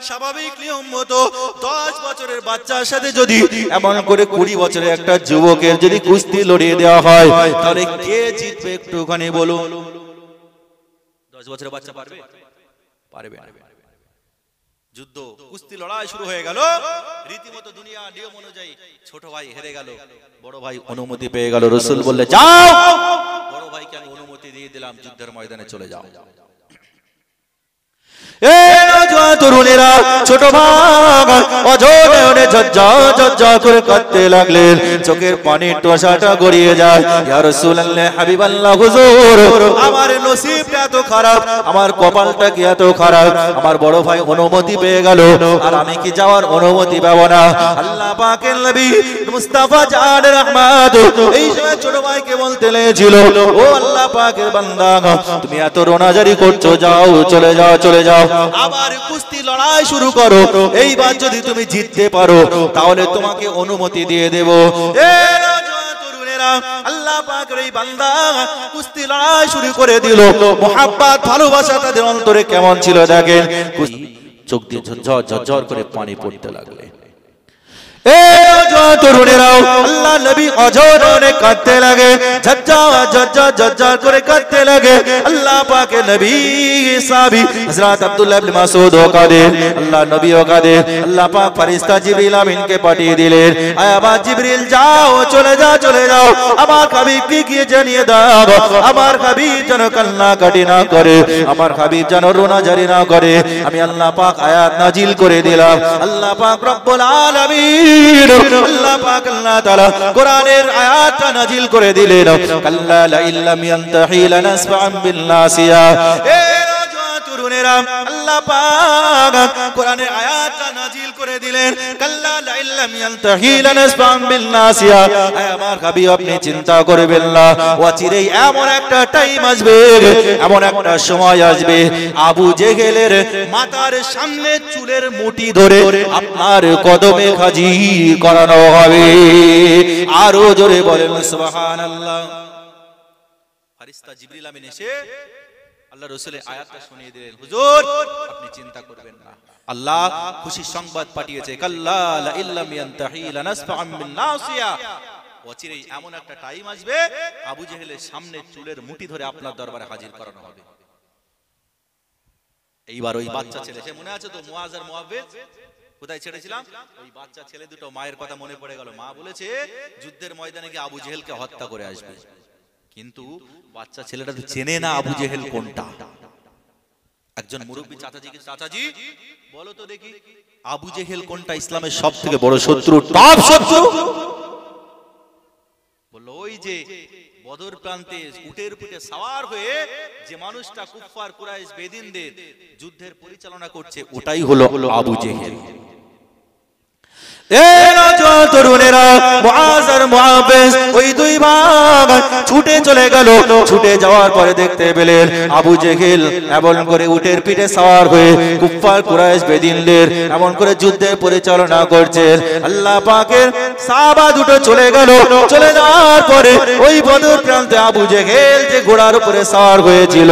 স্বাভাবিক নিয়ম মতো 10 বছরের বাচ্চার সাথে যদি এমন করে 20 বছরের একটা যুবকের যদি কুস্তি লড়িয়ে দেওয়া হয়, তাহলে কে জিতবে একটুখানি বলুন? 10 বছরের বাচ্চা পারবে? পারবে না। যুদ্ধ কুস্তি লড়াই শুরু হয়ে গেল, রীতিমতো দুনিয়া নিয়ম অনুযায়ী ছোট ভাই হেরে গেল, বড় ভাই অনুমতি পেয়ে গেল। রাসূল বললে, যাও, বড় ভাইকে আমি অনুমতি দিয়ে দিলাম, যুদ্ধের ময়দানে চলে যাও। তরুণেরা ছোট ভাই অজরে ঝরঝর করে কাঁদতে লাগলেন, চোখের পানির টোসাটা গড়িয়ে যায়। ইয়া রাসূলুল্লাহ হাবিবাল্লাহ, হুজুর আমার নসিবটা এত খারাপ, আমার কপালটা কি এত খারাপ, আমার বড় ভাই অনুমতি পেয়ে গেল আর আমি কি যাওয়ার অনুমতি পাবো না? আল্লাহ পাকের নবী মুস্তাফা জান রহমাত এই সময় ছোট ভাইকে বলতে লেগেছিল, ও আল্লাহ পাকের বান্দা তুমি এত রোনাজারি করছো, যাও চলে যাও চলে যাও, আবার কুস্তি লড়াই শুরু করো, এইবার যদি তুমি জিততে পারো তাহলে তোমাকে অনুমতি দিয়ে দেব। আল্লাহ পাকের এই বান্দা কুস্তি লড়াই শুরু করে দিল। মুহাব্বত ভালোবাসা তাদের অন্তরে কেমন ছিল দেখেন, চোখ দিয়ে ঝরঝর ঝরঝর করে পানি পড়তে লাগলে। তরুণেরাও আল্লাহ নবী অঝরে কাঁদতে লাগে, ঝরঝর করে কাঁদতে লাগে। আল্লাহ পাকের নবী সাহাবী হযরত আব্দুল্লাহ ইবনে মাসউদ ও কাঁদেন, আল্লাহ নবী ও কাঁদেন। আল্লাহ পাক ফেরেশতা জিবরিল আমিনকে পাঠিয়ে দিলেন, আয় আমার জিবরিল যাও চলে যাও চলে যাও, আমার হাবিবকে গিয়ে জানিয়ে দাও আমার হাবিব যেন কান্না কাটি না করে, আমার হাবিব যেন রোনাজারি না করে। আমি আল্লাহ পাক আয়াত নাজিল করে দিলাম। আল্লাহ পাক রব্বুল আলামিন আল্লাহ পাক আল্লাহ তাআলা কোরআনের আয়াতটা নাজিল করে দিলেন, কাল্লা লা ইল্লাম ইয়ানতাহি লানাসফা'আন বিন নাসিয়া। এ তরুণেরা আল্লাহ পাক কোরআনের আয়াতটা নাজিল করে দিলেন, কাল্লা লা ইল্লাম ইয়ানতাহি লানাসফা'আন বিন নাসিয়া। আমার হাবিব আপনি চিন্তা করবেন না, অচিরেই এমন একটা টাইম আসবে, এমন একটা সময় আসবে, আবু জেহেলের মাথার সামনে চুলের মুঠি ধরে আপনার কদমে হাজির করানো হবে। আরো জোরে বলেন সুবহানাল্লাহ। ফেরেশতা জিবরিল আমিন এসে আল্লাহ রাসূলের আয়াতটা শুনিয়ে দিলেন, হুজুর আপনি চিন্তা করবেন না, আল্লাহ খুশির সংবাদ পাঠিয়েছে, কাল্লা লা ইল্লাম ইয়ানতাহি লানাসফা'আন বিন নাসিয়া, অচিরেই এমন একটা টাইম আসবে আবু জেহেলের সামনে চুলের মুঠি ধরে আপনার দরবারে হাজির করানো হবে। এইবার ওই বাচ্চা ছেলে, সে মনে আছে তো মুআজ আর মুআবিজ কোথায় ছেড়েছিলাম, ওই বাচ্চা ছেলে দুটো মায়ের কথা মনে পড়ে গেল। মা বলেছে যুদ্ধের ময়দানে গিয়ে আবু জেহেলকে হত্যা করে আসবে, কিন্তু বাচ্চা ছেলেটা তো চেনে না আবু জেহেল কোনটা। একজন মুরব্বী চাচাজিকে, চাচাজি বলো তো দেখি আবু জেহেল কোনটা ইসলামের সবথেকে বড় শত্রু, টপ শত্রু? বলল ওই যে বদর প্রান্তে উটের পিঠে সওয়ার হয়ে যে মানুষটা কুফফার কুরাইশ বেদিনদের যুদ্ধের পরিচালনা করছে, ওটাই হলো আবু জেহেল। তরুণেরা মুআজ আর মুআবিজ ওই দুই ভাই ছুটে চলে গেল। ছুটে যাওয়ার পরে দেখতে পেলেন আবু জেহেল এমন করে উটের পিঠে সওয়ার হয়ে কুফফার কুরাইশ বেদিনদের এমন করে যুদ্ধের পরিচালনা করছেন। আল্লাহ পাকের সাহাবা দুটো চলে গেল। চলে যাওয়ার পরে ওই বদর প্রান্তে আবু জেহেল যে ঘোড়ার উপরে সওয়ার হয়েছিল,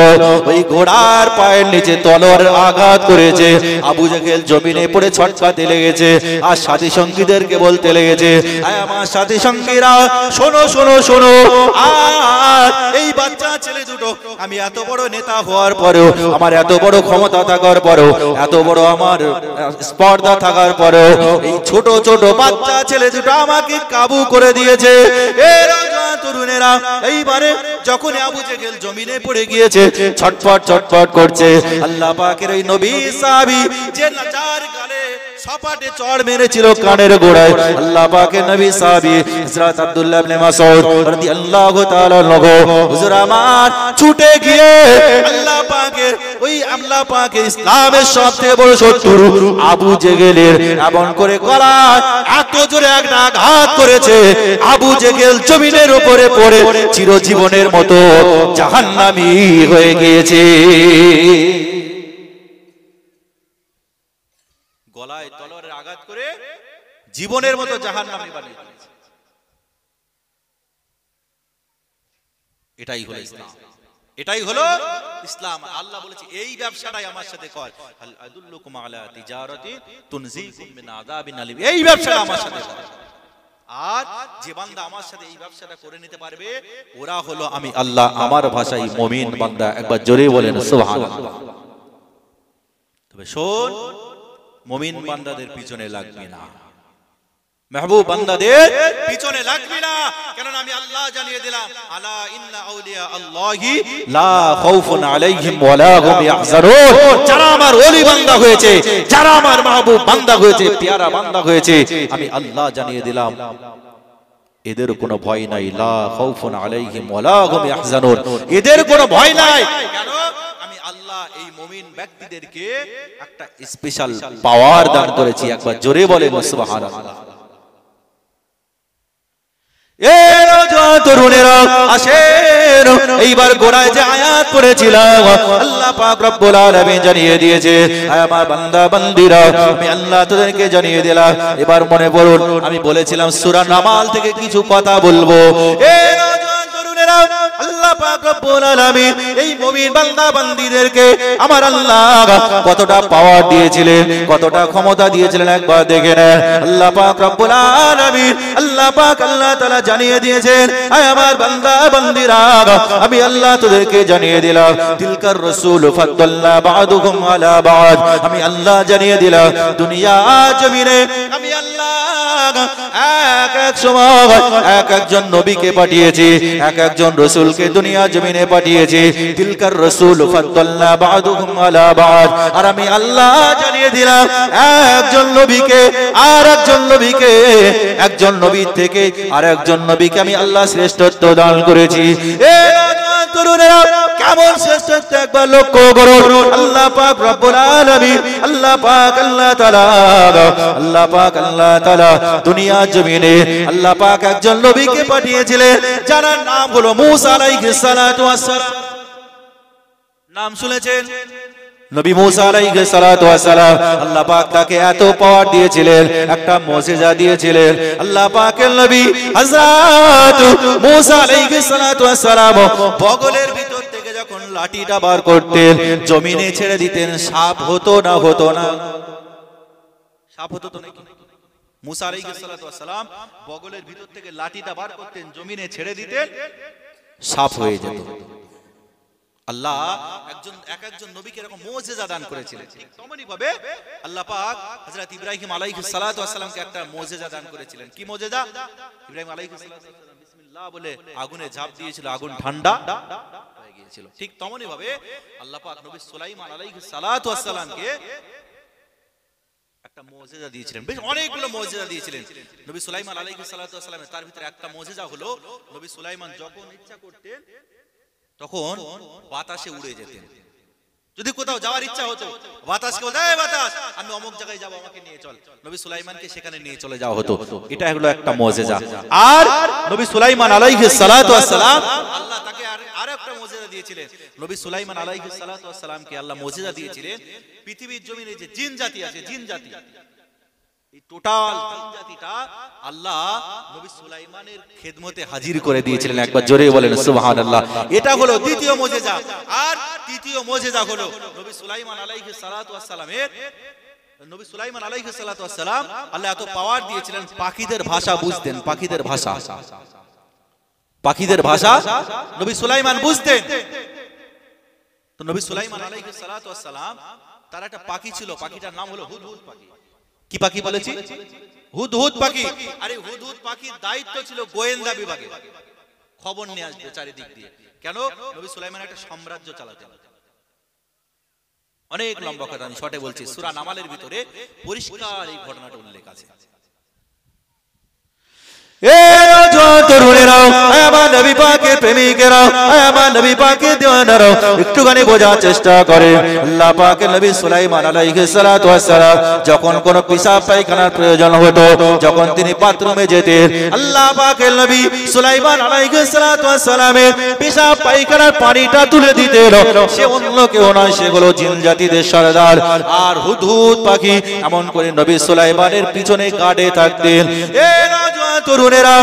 ওই ঘোড়ার পায়ের নিচে তলোয়ারের আঘাত করেছে। আবু জেহেল জমিনে পড়ে ছটফাতে লেগেছে আর সাথী সঙ্গীদেরকে বলতে লেগেছে, আমার সাথী সঙ্গীরা শোনো শোনো শোনো, আর এই বাচ্চা ছেলে দুটো, আমি এত বড় নেতা হওয়ার পরেও, আমার এত বড় ক্ষমতা থাকার পরেও, এত বড় আমার স্পর্ধা থাকার পরেও এই ছোট ছোট বাচ্চা ছেলে দুটো আমাকে কাবু করে দিয়েছে। তরুণেরা এইবারে যখন আবু জেহেল জমিনে পড়ে গিয়েছে, ছটফট ছটফট করছে, আল্লাহ পাকের ওই নবী সাহাবী যে যার গালে সপাটে চড় মেরেছিল কানের গোড়ায়, আল্লাহ পাকের নবী সাহাবী হযরত আব্দুল্লাহ ইবনে মাসউদ রাদিয়াল্লাহু তাআলা আনহু, হুজুর আমার ছুটে গিয়ে আল্লাহ পাকের ইসলামের সবচেয়ে বড় শত্রু আবু জেহেলের এমন করে গলা এত জোরে একটা আঘাত করেছে, আবু জেহেল জমিনের উপরে পড়ে চিরজীবনের মতো জাহান্নামী হয়ে গিয়েছে। গলায় তলোয়ারের আঘাত করে জীবনের মতো জাহান্নামী বানিয়ে দিয়েছে। এটাই হলো ইসলাম, এটাই হলো ইসলাম। আল্লাহ বলেছে এই ব্যবসাটাই আমার সাথে কর, হাল আদুল্লুকুম আলা তিজারাতি তুনজিকুম মিন আযাবিন আলিম, এই ব্যবসাটা আমার সাথে কর। আর যে বান্দা আমার সাথে এই ব্যবসাটা করে নিতে পারবে, ওরা হলো আমি আল্লাহ আমার ভাষায় মুমিন বান্দা। একবার জোরে বলেন সুবহানাল্লাহ। তবে শোন, মুমিন বান্দাদের পিছনে লাগবি না, মেহবুব বান্দাদের পিছনে লাগবি না, কারণ আমি আল্লাহ জানিয়ে দিলাম, আলা ইন্না আউলিয়া আল্লাহি লা খাউফুন আলাইহিম ওয়া লা হুম ইয়াহজানুন। যারা আমার ওলি বান্দা হয়েছে, যারা আমার মাহবুব বান্দা হয়েছে, পেয়ারা বান্দা হয়েছে, আমি আল্লাহ জানিয়ে দিলাম এদের কোনো ভয় নাই। লা খাউফুন আলাইহিম ওয়া লা হুম ইয়াহজানুন, এদের কোনো ভয় নাই। কেন? আমি আল্লাহ এই মুমিন ব্যক্তিদেরকে একটা স্পেশাল পাওয়ার দান করেছি। একবার জোরে বলেন সুবহানাল্লাহ। তরুণেরা আসেন, এইবার গোড়ায় যে আয়াত পড়েছিলাম আল্লাহ পাক রব্বুল আলামিন জানিয়ে দিয়েছে, আমার বান্দা বান্দীরা আমি আল্লাহ তোদেরকে জানিয়ে দিলাম। এবার মনে পড়ুন, আমি বলেছিলাম সূরা নামাল থেকে কিছু কথা বলবো। তরুণেরা আল্লাহ পাক রব্বুল আলামিন এই মুমিন বান্দা বান্দীদেরকে আমার আল্লাহ কতটা পাওয়ার দিয়েছিলেন, কতটা ক্ষমতা দিয়েছিলেন একবার দেখে নেন। আল্লাহ পাক রব্বুল আলামিন, আল্লাহ পাক আল্লাহ তাআলা জানিয়ে দিয়েছেন, আয় আমার বান্দা বান্দীরা আমি আল্লাহ তোদেরকে জানিয়ে দিলাম, তিলকার রাসূল ফাদ্দালনা বা'দুহুম আলা বা'দ। আমি আল্লাহ জানিয়ে দিলাম দুনিয়া জমিনে আমি আল্লাহ এক এক সময় এক একজন নবীকে পাঠিয়েছি, এক একজন রাসূলকে দুনিয়া জমিনে পাঠিয়েছি। তিলকার রাসূল ফাদ্দালনা বা'দুহুম আলা বা'দ। আর আমি আল্লাহ জানিয়ে দিলাম একজন নবীকে আর একজন নবীকে, একজন নবী থেকে আর একজন নবীকে আমি আল্লাহ শ্রেষ্ঠত্ব দান করেছি। তরুণেরা কেমন শ্রেষ্ঠত্ব একবার লক্ষ্য করুন। আল্লাহ পাক রব্বুল আলামিন, আল্লাহ পাক আল্লাহ তাআলা, আল্লাহ পাক আল্লাহ তাআলা দুনিয়া জমিনে আল্লাহ পাক একজন নবীকে পাঠিয়েছিলেন, যার নাম হলো মূসা আলাইহিস সালাতু ওয়াস সালাম। নাম শুনেছেন? নবী মূসা আলাইহিস সালাতু ওয়াস সালাম। আল্লাহ পাক তাকে এত পাওয়ার দিয়েছিলেন, একটা মুজিজা দিয়েছিলেন। আল্লাহ পাকের নবী হযরত মূসা আলাইহিস সালাতু ওয়াস সালাম বগলের ভিতর থেকে যখন লাঠিটা বার করতেন, জমিনে ছেড়ে দিতেন, সাপ হতো না, হতো না। সাপ হতো তো নাকি? মুসা আলাইহিস সালাতু ওয়াস সালাম বগলের ভিতর থেকে লাঠিটা বার করতেন, জমিনে ছেড়ে দিতেন, সাপ হয়ে যেত। আল্লাহ একজন নবীকে এরকম মুজিজা দান করেছিলেন। ঠিক তেমনি ভাবে আল্লাহ পাক হযরত ইব্রাহিম আলাইহিস সালাতু ওয়াস সালামকে একটা মুজিজা দান করেছিলেন। কি মুজিজা? ইব্রাহিম আলাইহিস সালাতু ওয়াস সালাম বিসমিল্লাহ বলে আগুনে ঝাঁপ দিয়েছিল, আগুন ঠান্ডা হয়ে গিয়েছিল। ঠিক তেমনি ভাবে আল্লাহ পাক নবী সুলাইমান আলাইহিস সালাতু ওয়াস সালামকে একটা মুজিজা দিয়েছিলেন। বেশ অনেকগুলো মুজিজা দিয়েছিলেন নবী সুলাইমান আলাইহিস সালাতু ওয়াস সালামের। তার ভিতরে একটা মুজিজা হলো নবী সুলাইমান যখন ইচ্ছা করতেন তখন বাতাসে উড়ে যেতেন। যদি কোথাও যাওয়ার ইচ্ছা হতো বাতাসকে বলতে, এই বাতাস আমি অমুক জায়গায় যাব, আমাকে নিয়ে চল, নবী সুলাইমানকে সেখানে নিয়ে চলে যাওয়া হতো। এটা হলো একটা মুজিজা। আর নবী সুলাইমান আলাইহিস সালাতু ওয়াস সালাম আল্লাহ তাকে আর একটা মুজিজা দিয়েছিলেন। নবী সুলাইমান আলাইহিস সালাতু ওয়াস সালামকে আল্লাহ মুজিজা দিয়েছিলেন পৃথিবীর জমিনে যে জিন জাতি আছে, জিন জাতি, এই টোটাল জিন জাতিটা আল্লাহ নবী সুলাইমানের খেদমতে হাজির করে দিয়েছিলেন। একবার জোরে বলেন সুবহানাল্লাহ। এটা হলো দ্বিতীয় মুজিজা। আর তৃতীয় মুজিজা হলো নবী সুলাইমান আলাইহিস সালাতু ওয়াস সালামের, নবী সুলাইমান আলাইহিস সালাতু ওয়াস সালাম আল্লাহ এত পাওয়ার দিয়েছিলেন, পাখিদের ভাষা বুঝতেন। পাখিদের ভাষা, পাখিদের ভাষা নবী সুলাইমান বুঝতেন। তো নবী সুলাইমান আলাইহিস সালাতু ওয়াস সালাম তার একটা পাখি ছিল, পাখিটার নাম হলো হুদহুদ পাখি। কি পাখি বলেছি? হুদহুদ পাখি। আর এই হুদহুদ পাখির দায়িত্ব ছিল গোয়েন্দা বিভাগে, খবর নিয়ে আসবে চারিদিক দিয়ে। কেন? নবী সুলাইমান একটা সাম্রাজ্য চালাতেন। অনেক লম্বা কথা, আমি শর্টে বলছি। সূরা নামালের ভিতরে পরিষ্কার এই ঘটনাটা উল্লেখ আছে। একটুখানি বোঝার চেষ্টা করে। আল্লাহ পাকের নবী সুলাইমান আলাইহিস সালাতু ওয়াস সালাম যখন কোন পেশাব পায়খানার প্রয়োজন হতো, যখন তিনি বাথরুমে যেতেন, আল্লাহ পাকের নবী সুলাইমান আলাইহিস সালাতু ওয়াস সালামের পেশাব পায়খানার পানিটা তুলে দিতেন। সে অন্য কেউ নয়, সেগুলো জিন জাতিদের সরদার আর হুদহুদ পাখি। এমন করে নবী সুলাইমানের পিছনে গার্ডে থাকতেন। তরুণেরা,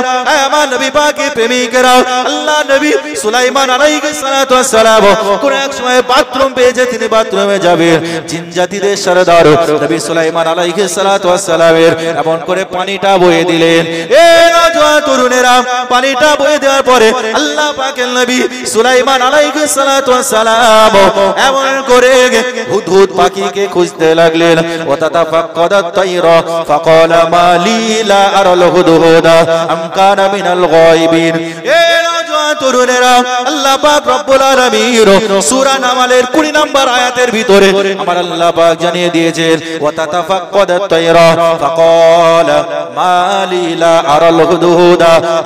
আমার নবী পাকের প্রেমিকেরা, আল্লাহ নবী সুলাইমান আলাইহিস সালাতু ওয়াস সালাম কোন এক সময় বাথরুম পেয়েছে, তিনি বাথরুমে যাবেন। জিন জাতিদের সরদার নবী সুলাইমান আলাইহিস সালাতু ওয়াস সালামের এমন করে পানিটা বয়ে দিলেন। এ নওজোয়ান তরুণেরা, পানিটা বয়ে দেওয়ার পরে আল্লাহ পাকের নবী সুলাইমান আলাইহিস সালাতু ওয়াস সালাম এমন করে হুদহুদ পাখিকে খুঁজতে লাগলেন। ওয়া তাতাফাক্কাদাত তায়রা ফাকালা মা লি লা আরাল হুদহুদ আম কানা মিনাল গায়বিন। এ নওজোয়ান তরুণেরা, আল্লাহ পাক রব্বুল আলামিন সূরা নামালের 20 নম্বর আয়াতের ভিতরে আমার আল্লাহ পাক জানিয়ে দিয়েছেন, ওয়া তাতাফাক্কাদাত তায়রা ফাকালা মা লি লা আরাল হুদহুদ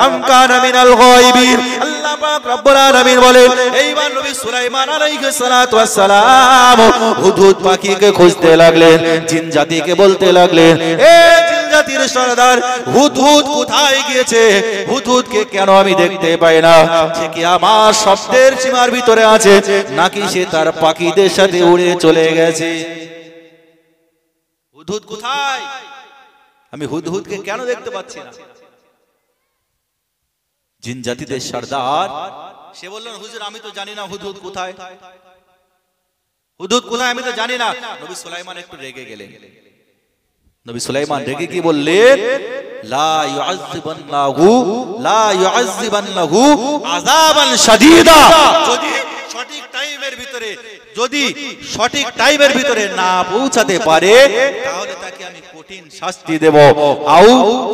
আম কানা মিনাল গায়বিন। আল্লাহ পাক রব্বুল আলামিন বলেন, এইবার নবী সুলাইমান আলাইহিস সালাতু ওয়াস সালাম হুদহুদ পাখিকে খুঁজতে লাগলেন। জিন জাতিকে বলতে লাগলেন, এ জিন জাতির সরদার, হুদহুদ কোথায় গিয়েছে? হুদহুদকে কেন আমি দেখতে পাই না? সে কি আমার শব্দের সীমার ভিতরে আছে, নাকি সে তার পাখিদের সাথে উড়ে চলে গেছে? হুদহুদ কোথায়? আমি হুদহুদকে কেন দেখতে পাচ্ছি না? জিন জাতিদের সরদার সে বললেন, হুজুর আমি তো জানি না হুদহুদ কোথায়। হুদহুদ কোথায় আমি তো জানি না। নবী সুলাইমান একটু রেগে গেলেন। নবী সুলাইমান রেগে কি বললেন? লা ইউআযিবান্নাহু আযাবান শাদীদা। যদি সঠিক টাইমের ভিতরে না পৌঁছাতে পারে, তাহলে তাকে আমি কঠিন শাস্তি দেব।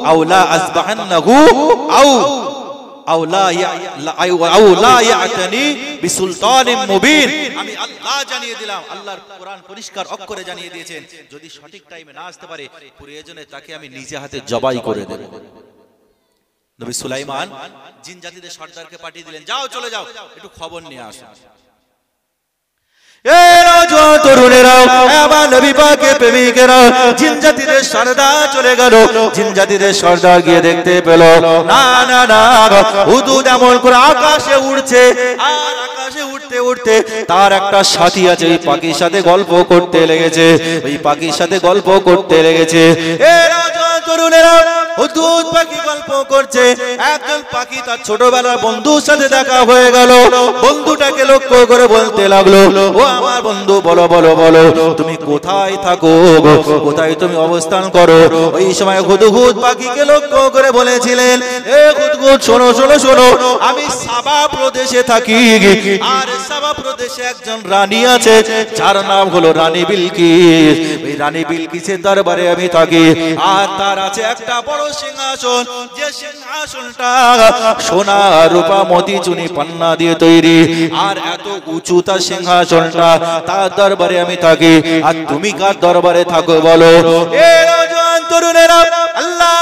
আও লা আযবাহান্নাহু আও লা ইয়াতানি বিসুলতানিন মুবিন। আমি আল্লাহ জানিয়ে দিলাম, আল্লাহর কোরআন পরিষ্কার অক্ষরে জানিয়ে দিয়েছেন, যদি সঠিক টাইমে না আসতে পারে, প্রয়োজনে তাকে আমি নিজে হাতে জবাই করে দেব। নবী সুলাইমান জিন জাতিদের সর্দারকে পাঠিয়ে দিলেন, যাও চলে যাও, একটু খবর নিয়ে আসো। এ নওজোয়ান তরুণেরা, আমার নবী পাকের প্রেমিকেরা, জিন জাতিদের সর্দার চলে গেল। জিন জাতিদের সর্দার গিয়ে দেখতে পেল, না না না, হুদহুদ এমন করে আকাশে উড়ছে। আর আকাশে উঠতে উঠতে তার একটা সাথী আছে, ওই পাখির সাথে গল্প করতে লেগেছে, ওই পাখির সাথে গল্প করতে লেগেছে। এ নওজোয়ান তরুণেরা, হুদহুদ পাখি গল্প করছে, একজন পাখি তার ছোটবেলার বন্ধুর সাথে দেখা হয়ে গেল। বন্ধুটাকে লক্ষ্য করে বলতে লাগলো, ও আমার বন্ধু, বলো বলো বলো, তুমি কোথায় থাকো, কোথায় তুমি অবস্থান করো? ওই সময় হুদহুদ পাখিকে লক্ষ্য করে বলেছিলেন, এ হুদহুদ, শোনো শোনো শোনো, আমি সাবা প্রদেশে থাকি, আর সাবা প্রদেশে একজন রানী আছে, যার নাম হলো রানী বিলকিস। ওই রানী বিলকিসের দরবারে আমি থাকি, আর তার আছে একটা বড় সিংহাসন, যে সিংহাসনটা সোনা রূপা মতি চুনি পান্না দিয়ে তৈরি, আর এত উঁচু তার সিংহাসনটা, তার দরবারে আমি থাকি। আর তুমি কার দরবারে থাকো বলো? এ নওজোয়ান তরুণেরা, আল্লাহ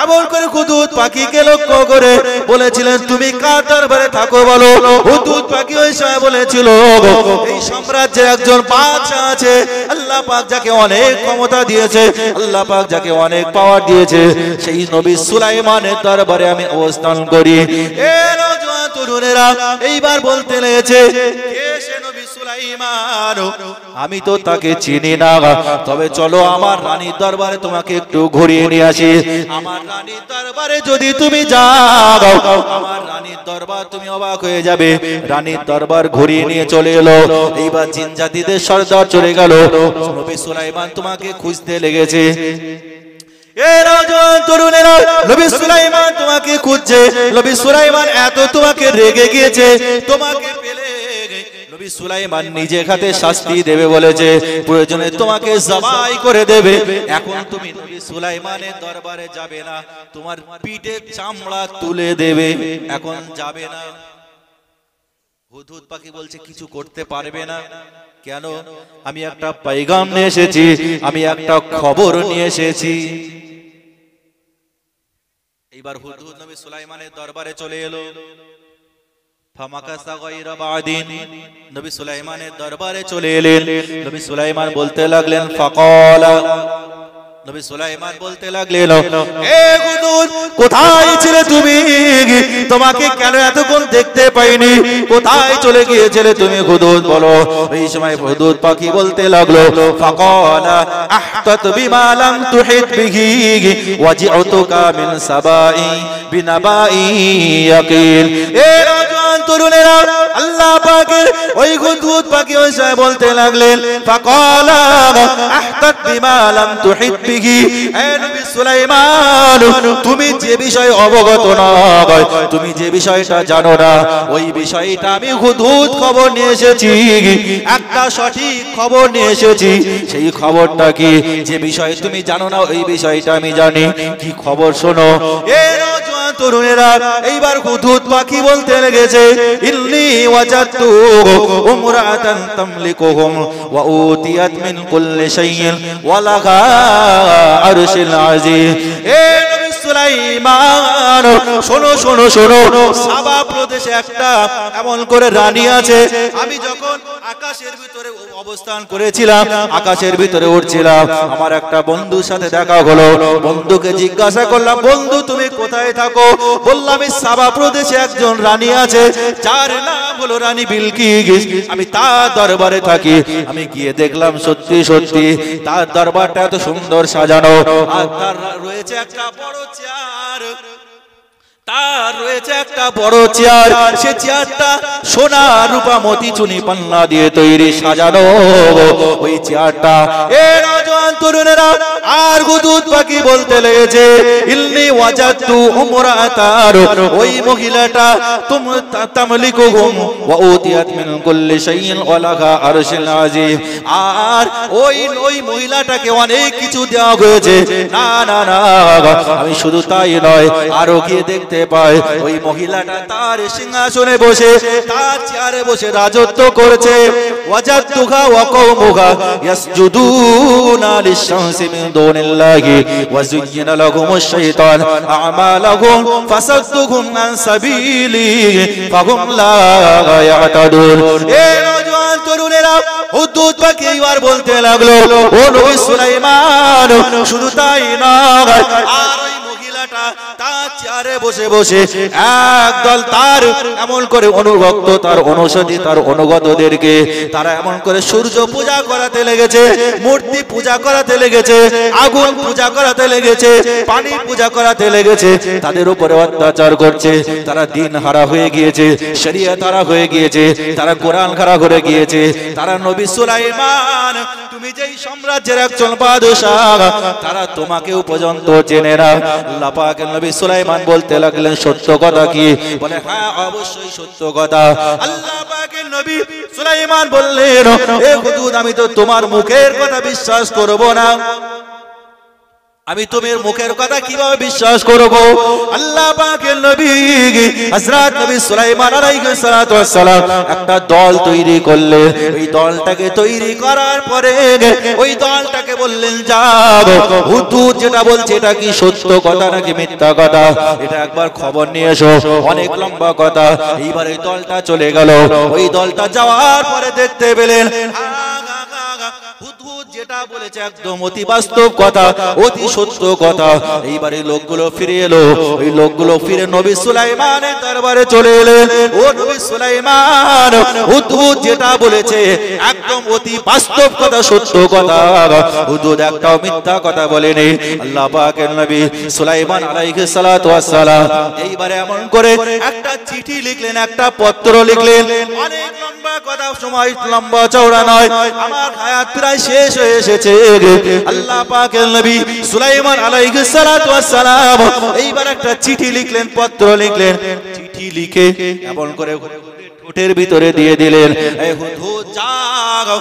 এমন করে হুদহুদ পাখিকে লক্ষ্য করে বলেছিলেন, তুমি কার দরবারে থাকো বলো? হুদহুদ পাখি ওই সময় বলেছিল, এই সাম্রাজ্যে একজন বাদশা আছে, আল্লাহ পাক যাকে অনেক ক্ষমতা দিয়েছে, আল্লাহ পাক যাকে অনেক পাওয়ার দিয়েছে, সেই নবী সুলাইমানের দরবারে আমি অবস্থান করি। এ নওজোয়ান তরুণেরা এইবার বলতে লেগেছে, কে সে নবী সুলাইমান? আমি তো তাকে চিনি না, তবে চলো আমার রানীর দরবারে তোমাকে একটু ঘুরিয়ে নিয়ে আসি। আমার রানীর দরবারে যদি তুমি যাও, আমার রানীর দরবার তুমি অবাক হয়ে যাবে। রানীর দরবার ঘুরিয়ে নিয়ে চলে এলো। এইবার জিন জাতিদের সর্দার চলে গেল, নবী সুলাইমান তোমাকে খুঁজতে লেগেছে। এ নওজোয়ান তরুণেরা, নবী সুলাইমান তোমাকে খুঁজছে। নবী সুলাইমান এত তোমাকে রেগে গিয়েছে, তোমাকে পেলে নবী সুলাইমান নিজে হাতে শাস্তি দেবে বলেছে, প্রয়োজনে তোমাকে জবাই করে দেবে। এখন তুমি নবী সুলাইমানের দরবারে যাবে না, তোমার পিঠের চামড়া তুলে দেবে, এখন যাবে না। হুদহুদ পাখি বলছে, কিছু করতে পারবে না। কেন? আমি একটা পয়গাম নিয়ে এসেছি, আমি একটা খবর নিয়ে এসেছি। এইবার হুদহুদ নবী সুলাইমানের দরবারে চলে এলো। ফামাকাসা গায়রা বাদিন, নবী সুলাইমানের দরবারে চলে এলেন। নবী সুলাইমান বলতে লাগলেন, ফাকালা, নবী সুলাইমান বলতে লাগলেন, এ হুদহুদ, কোথায় ছিলে তুমি? তোমাকে কেন এতক্ষণ দেখতে পাইনি? কোথায় চলে গিয়েছিলে তুমি হুদহুদ, বলো। এই সময় হুদহুদ পাখি বলতে লাগলো, ফাকালা আহতাত বিমা লাম তুহিত বিহি ওয়াজি'তুকা মিন সাবাই বিনাবাই ইয়াকিন। এ নওজোয়ান তরুণেরা, আল্লাহ পাকের ওই হুদহুদ পাখি ওই সময় বলতে লাগলেন, ফাকালা আহতাত বিমা লাম তুহিত বিহি, এ নবী সুলাইমান, তুমি যে বিষয়ে অবগত নয়, তুমি যে বিষয়টা জানো না, ওই বিষয়টা আমি হুদহুদ খবর নিয়ে এসেছি, একটা সঠিক খবর নিয়ে এসেছি। সেই খবরটা কি? যে বিষয় তুমি জানো না, ওই বিষয়টা আমি জানি। কি খবর শোনো। এ নওজোয়ান তরুণেরা, এইবার হুদহুদ পাখি বলতে লেগেছে, ইন্নী ওয়াজাদতু উমরাতান তামলিকুহুম ওয়া উতিয়াত মিন কুল্লি শাইইন ওয়া লাহা আরশুল আযীম। এ নবী সুলাইমান, শোনো শোনো শোনো, সাবা প্রদেশে একটা এমন করে রানী আছে। আমি যখন আকাশের ভিতরে অবস্থান করেছিলাম, আকাশের ভিতরে উড়ছিলাম, আমার একটা বন্ধুর সাথে দেখা হলো। বন্ধুকে জিজ্ঞাসা করলাম, বন্ধু তুমি কোথায় থাকো? বললাম, আমি সাবা প্রদেশে একজন রানী আছে, যার নাম হলো রানী বিলকিস, আমি তার দরবারে থাকি। আমি গিয়ে দেখলাম, সত্যি সত্যি তার দরবারটা এত সুন্দর সাজানো, আর তার রয়েছে একটা বড় চেয়ার, তার রয়েছে একটা বড় চেয়ার। সে চেয়ারটা সোনা রূপা মতি চুনি পান্না দিয়ে তৈরি, সাজানো ওই চেয়ারটা। এ নওজোয়ান তরুণেরা, আর হুদহুদ পাখি বলতে লেগেছে, ইন্নী ওয়াজাদতু উমরাতান, ওই মহিলাটা তামলিকুহুম ওয়া উতিয়াত মিন কুল্লি শাইইন ওয়া লাহা আরশুল আযীম, আর ওই মহিলাটাকে অনেক কিছু দেওয়া হয়েছে। না না না, আমি শুধু তাই নয়, আরো গিয়ে দেখতে পাই ওই মহিলাটা তার সিংহাসনে বসে, তার চেয়ারে বসে রাজত্ব করছে। ওয়াজাদতুহা ওয়া কওমুহা ইয়াসজুদুনা লিশ-শামসি মিন দুনিল্লাহি ওয়া যুয়্যিনা লাহুমুশ শাইতান আ'মালাহুম ফাসাদতুহুম আন সাবিলি ফাহুম লা ইয়াতাদুন। এ নওজোয়ান তরুণেরা, হুদহুদ পাখি এইবার বলতে লাগলো, ও নবী সুলাইমান, শুধু তাই নয়, আর ওই মহিলাটা তার চেয়ারে বসে বসে একদল তার এমন করে অনুভক্ত, তার অনুসারী, তার অনুগতদেরকে তারা এমন করে সূর্য পূজা করাতে লেগেছে, মূর্তি পূজা করাতে লেগেছে, আগুন পূজা করাতে লেগেছে, পানি পূজা করাতে লেগেছে, তাদের উপরে অত্যাচার করছে। তারা দিন হারা হয়ে গিয়েছে, শরিয়ত হারা হয়ে গিয়েছে, তারা কোরআন হারা করে গিয়েছে। তারা নবী সুলাইমান, তুমি যেই সাম্রাজ্যের একজন বাদশাহ, তারা তোমাকেও পর্যন্ত চেনে না। আল্লাহ পাকের নবী সুলাইমান বলতে লাগলেন, সত্য কথা কি? বলে হ্যাঁ, অবশ্যই সত্য কথা। আল্লাহ পাকের নবী সুলাইমান বললেন, এ হুজুর, আমি তো তোমার মুখের কথা বিশ্বাস করব না, আমি তোমার মুখের কথা কিভাবে বিশ্বাস করব? আল্লাহ পাকের নবী হযরত নবী সুলাইমান আলাইহিস সালাতু ওয়াস সালাম একটা দল তৈরি করলেন। ওই দলটাকে তৈরি করার পরে ওই দলটাকে বললেন, যাও হুজুর যেটা বলছে এটা কি সত্য কথা নাকি মিথ্যা কথা, এটা একবার খবর নিয়ে এসো। অনেক লম্বা কথা। এইবার এই দলটা চলে গেল। ওই দলটা যাওয়ার পরে দেখতে পেলেন যেটা বলেছে একদম অতি বাস্তব কথা, অতি সত্য কথা। এইবারে লোকগুলো ফিরে এলো। ওই লোকগুলো ফিরে নবী সুলাইমানের দরবারে চলে এলেন। ও নবী সুলাইমান, হুদহুদ যেটা বলেছে একদম অতি বাস্তব কথা, সত্য কথা, হুদহুদ একটাও মিথ্যা কথা বলেনি। আল্লাহ পাকের নবী সুলাইমান আলাইহিস সালাতু ওয়াস সালাম এইবারে এমন করে একটা চিঠি লিখলেন, একটা পত্র লিখলেন। অনেক লম্বা কথা, সময় লম্বা চওড়া নয়, আমার হায়াত প্রায় শেষ হয়ে এসেছে। আল্লাহ পাকের নবী সুলাইমান আলাইহিস সালাতু ওয়াস সালাম এইবার একটা চিঠি লিখলেন, পত্র লিখলেন। চিঠি লিখে এমন করে ঠোঁটের ভিতরে দিয়ে দিলেন, এই হুদহুদ যাও,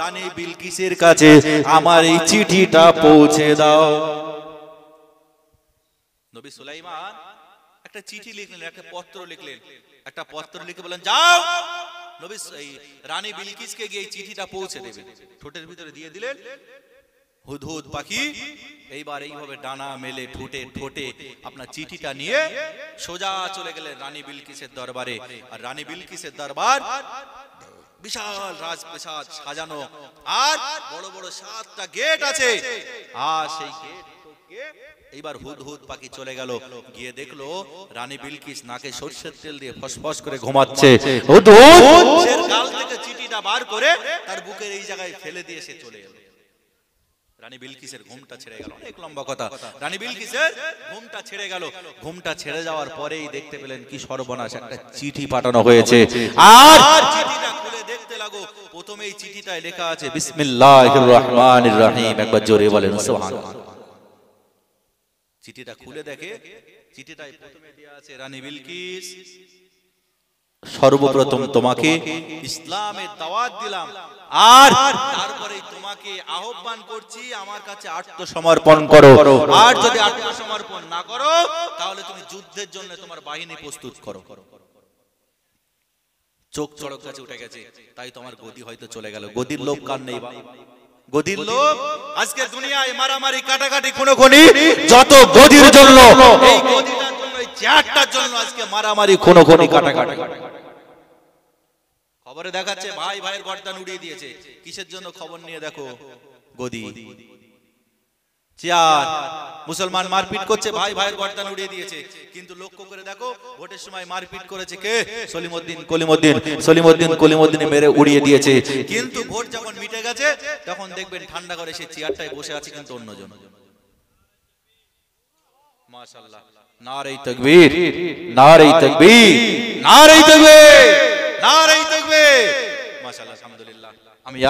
রানী বিলকিসের কাছে আমার এই চিঠিটা পৌঁছে দাও। নবী সুলাইমান একটা চিঠি লিখলেন, একটা পত্র লিখলেন, একটা পত্র লিখে বলেন, যাও নবী রানী বিলকিসকে গিয়ে এই চিঠিটা পৌঁছে দেবে। ঠোঁটের ভিতরে দিয়ে দিলেন। হুদহুদ পাখি এইবার এইভাবে ডানা মেলে ঠোঁটে ঠোঁটে আপনার চিঠিটা নিয়ে সোজা চলে গেলেন রানী বিলকিসের দরবারে। আর রানী বিলকিসের দরবার বিশাল রাজপ্রাসাদ সাজানো, আর বড় বড় 7টা গেট আছে। আর সেই গেট এইবার হুদহুদ পাখি চলে গেল, গিয়ে দেখলো রানী বিলকিস নাকে সরষের তেল দিয়ে ফসফস করে ঘুমাচ্ছে। হুদহুদ সে গাল থেকে চিঠিটা বার করে তার বুকের এই জায়গায় ফেলে দিয়ে সে চলে গেল। রানী বিলকিসের ঘুমটা ছেড়ে গেল। অনেক লম্বা কথা। রানী বিলকিসের ঘুমটা ছেড়ে গেল। ঘুমটা ছেড়ে যাওয়ার পরেই দেখতে পেলেন কি সর্বনাশ, একটা চিঠি পাঠানো হয়েছে। আর চিঠিটা খুলে দেখতে লাগো, প্রথমে এই চিঠিটায় লেখা আছে বিসমিল্লাহির রহমানির রহিম। একবার জোরে বলেন সুবহানাল্লাহ। চিঠিটা খুলে দেখে, চিঠিটায় প্রথমে দেয়া আছে, রানী বিলকিস, সর্বপ্রথম তোমাকে ইসলামের দাওয়াত দিলাম, আর তারপরে তোমাকে আহ্বান করছি আমার কাছে আত্মসমর্পণ করো। আর যদি আত্মসমর্পণ না করো তাহলে তুমি যুদ্ধের জন্য তোমার বাহিনী প্রস্তুত করো। চোখ চড়ক কাছে উঠে গেছে, তাই তোমার গদি হয়তো চলে গেল। গদির লোভ কার নেই? গদির লোভ। আজকে দুনিয়ায় মারামারি, কাটাকাটি, খুনোখুনি যত গদির জন্য, এই গদিটার জন্য, এই চেয়ারটার জন্য আজকে মারামারি, খুনোখুনি, কাটাকাটি। খবরে দেখাচ্ছে ভাই ভাইয়ের গর্দান উড়িয়ে দিয়েছে। কিসের জন্য? খবর নিয়ে দেখো, গদি, চেয়ার। মুসলমান মারপিট করছে, ভাই ভাইয়ের গর্দান উড়িয়ে দিয়েছে। কিন্তু লক্ষ্য করে দেখো, ভোটের সময় মারপিট করেছে কে? সলিমউদ্দিন কলিমউদ্দিন। সলিমউদ্দিন কলিমউদ্দিন মেরে উড়িয়ে দিয়েছে। কিন্তু ভোট যখন মিটে গেছে তখন দেখবেন ঠান্ডা করে সেই চেয়ারটায় বসে আছে কিন্তু অন্যজন। মাশাআল্লাহ। নারে তাকবীর, নারে তাকবীর, নারে তাকবীর, নারে তাকবীর। মাশাআল্লাহ, আলহামদুলিল্লাহ। আমি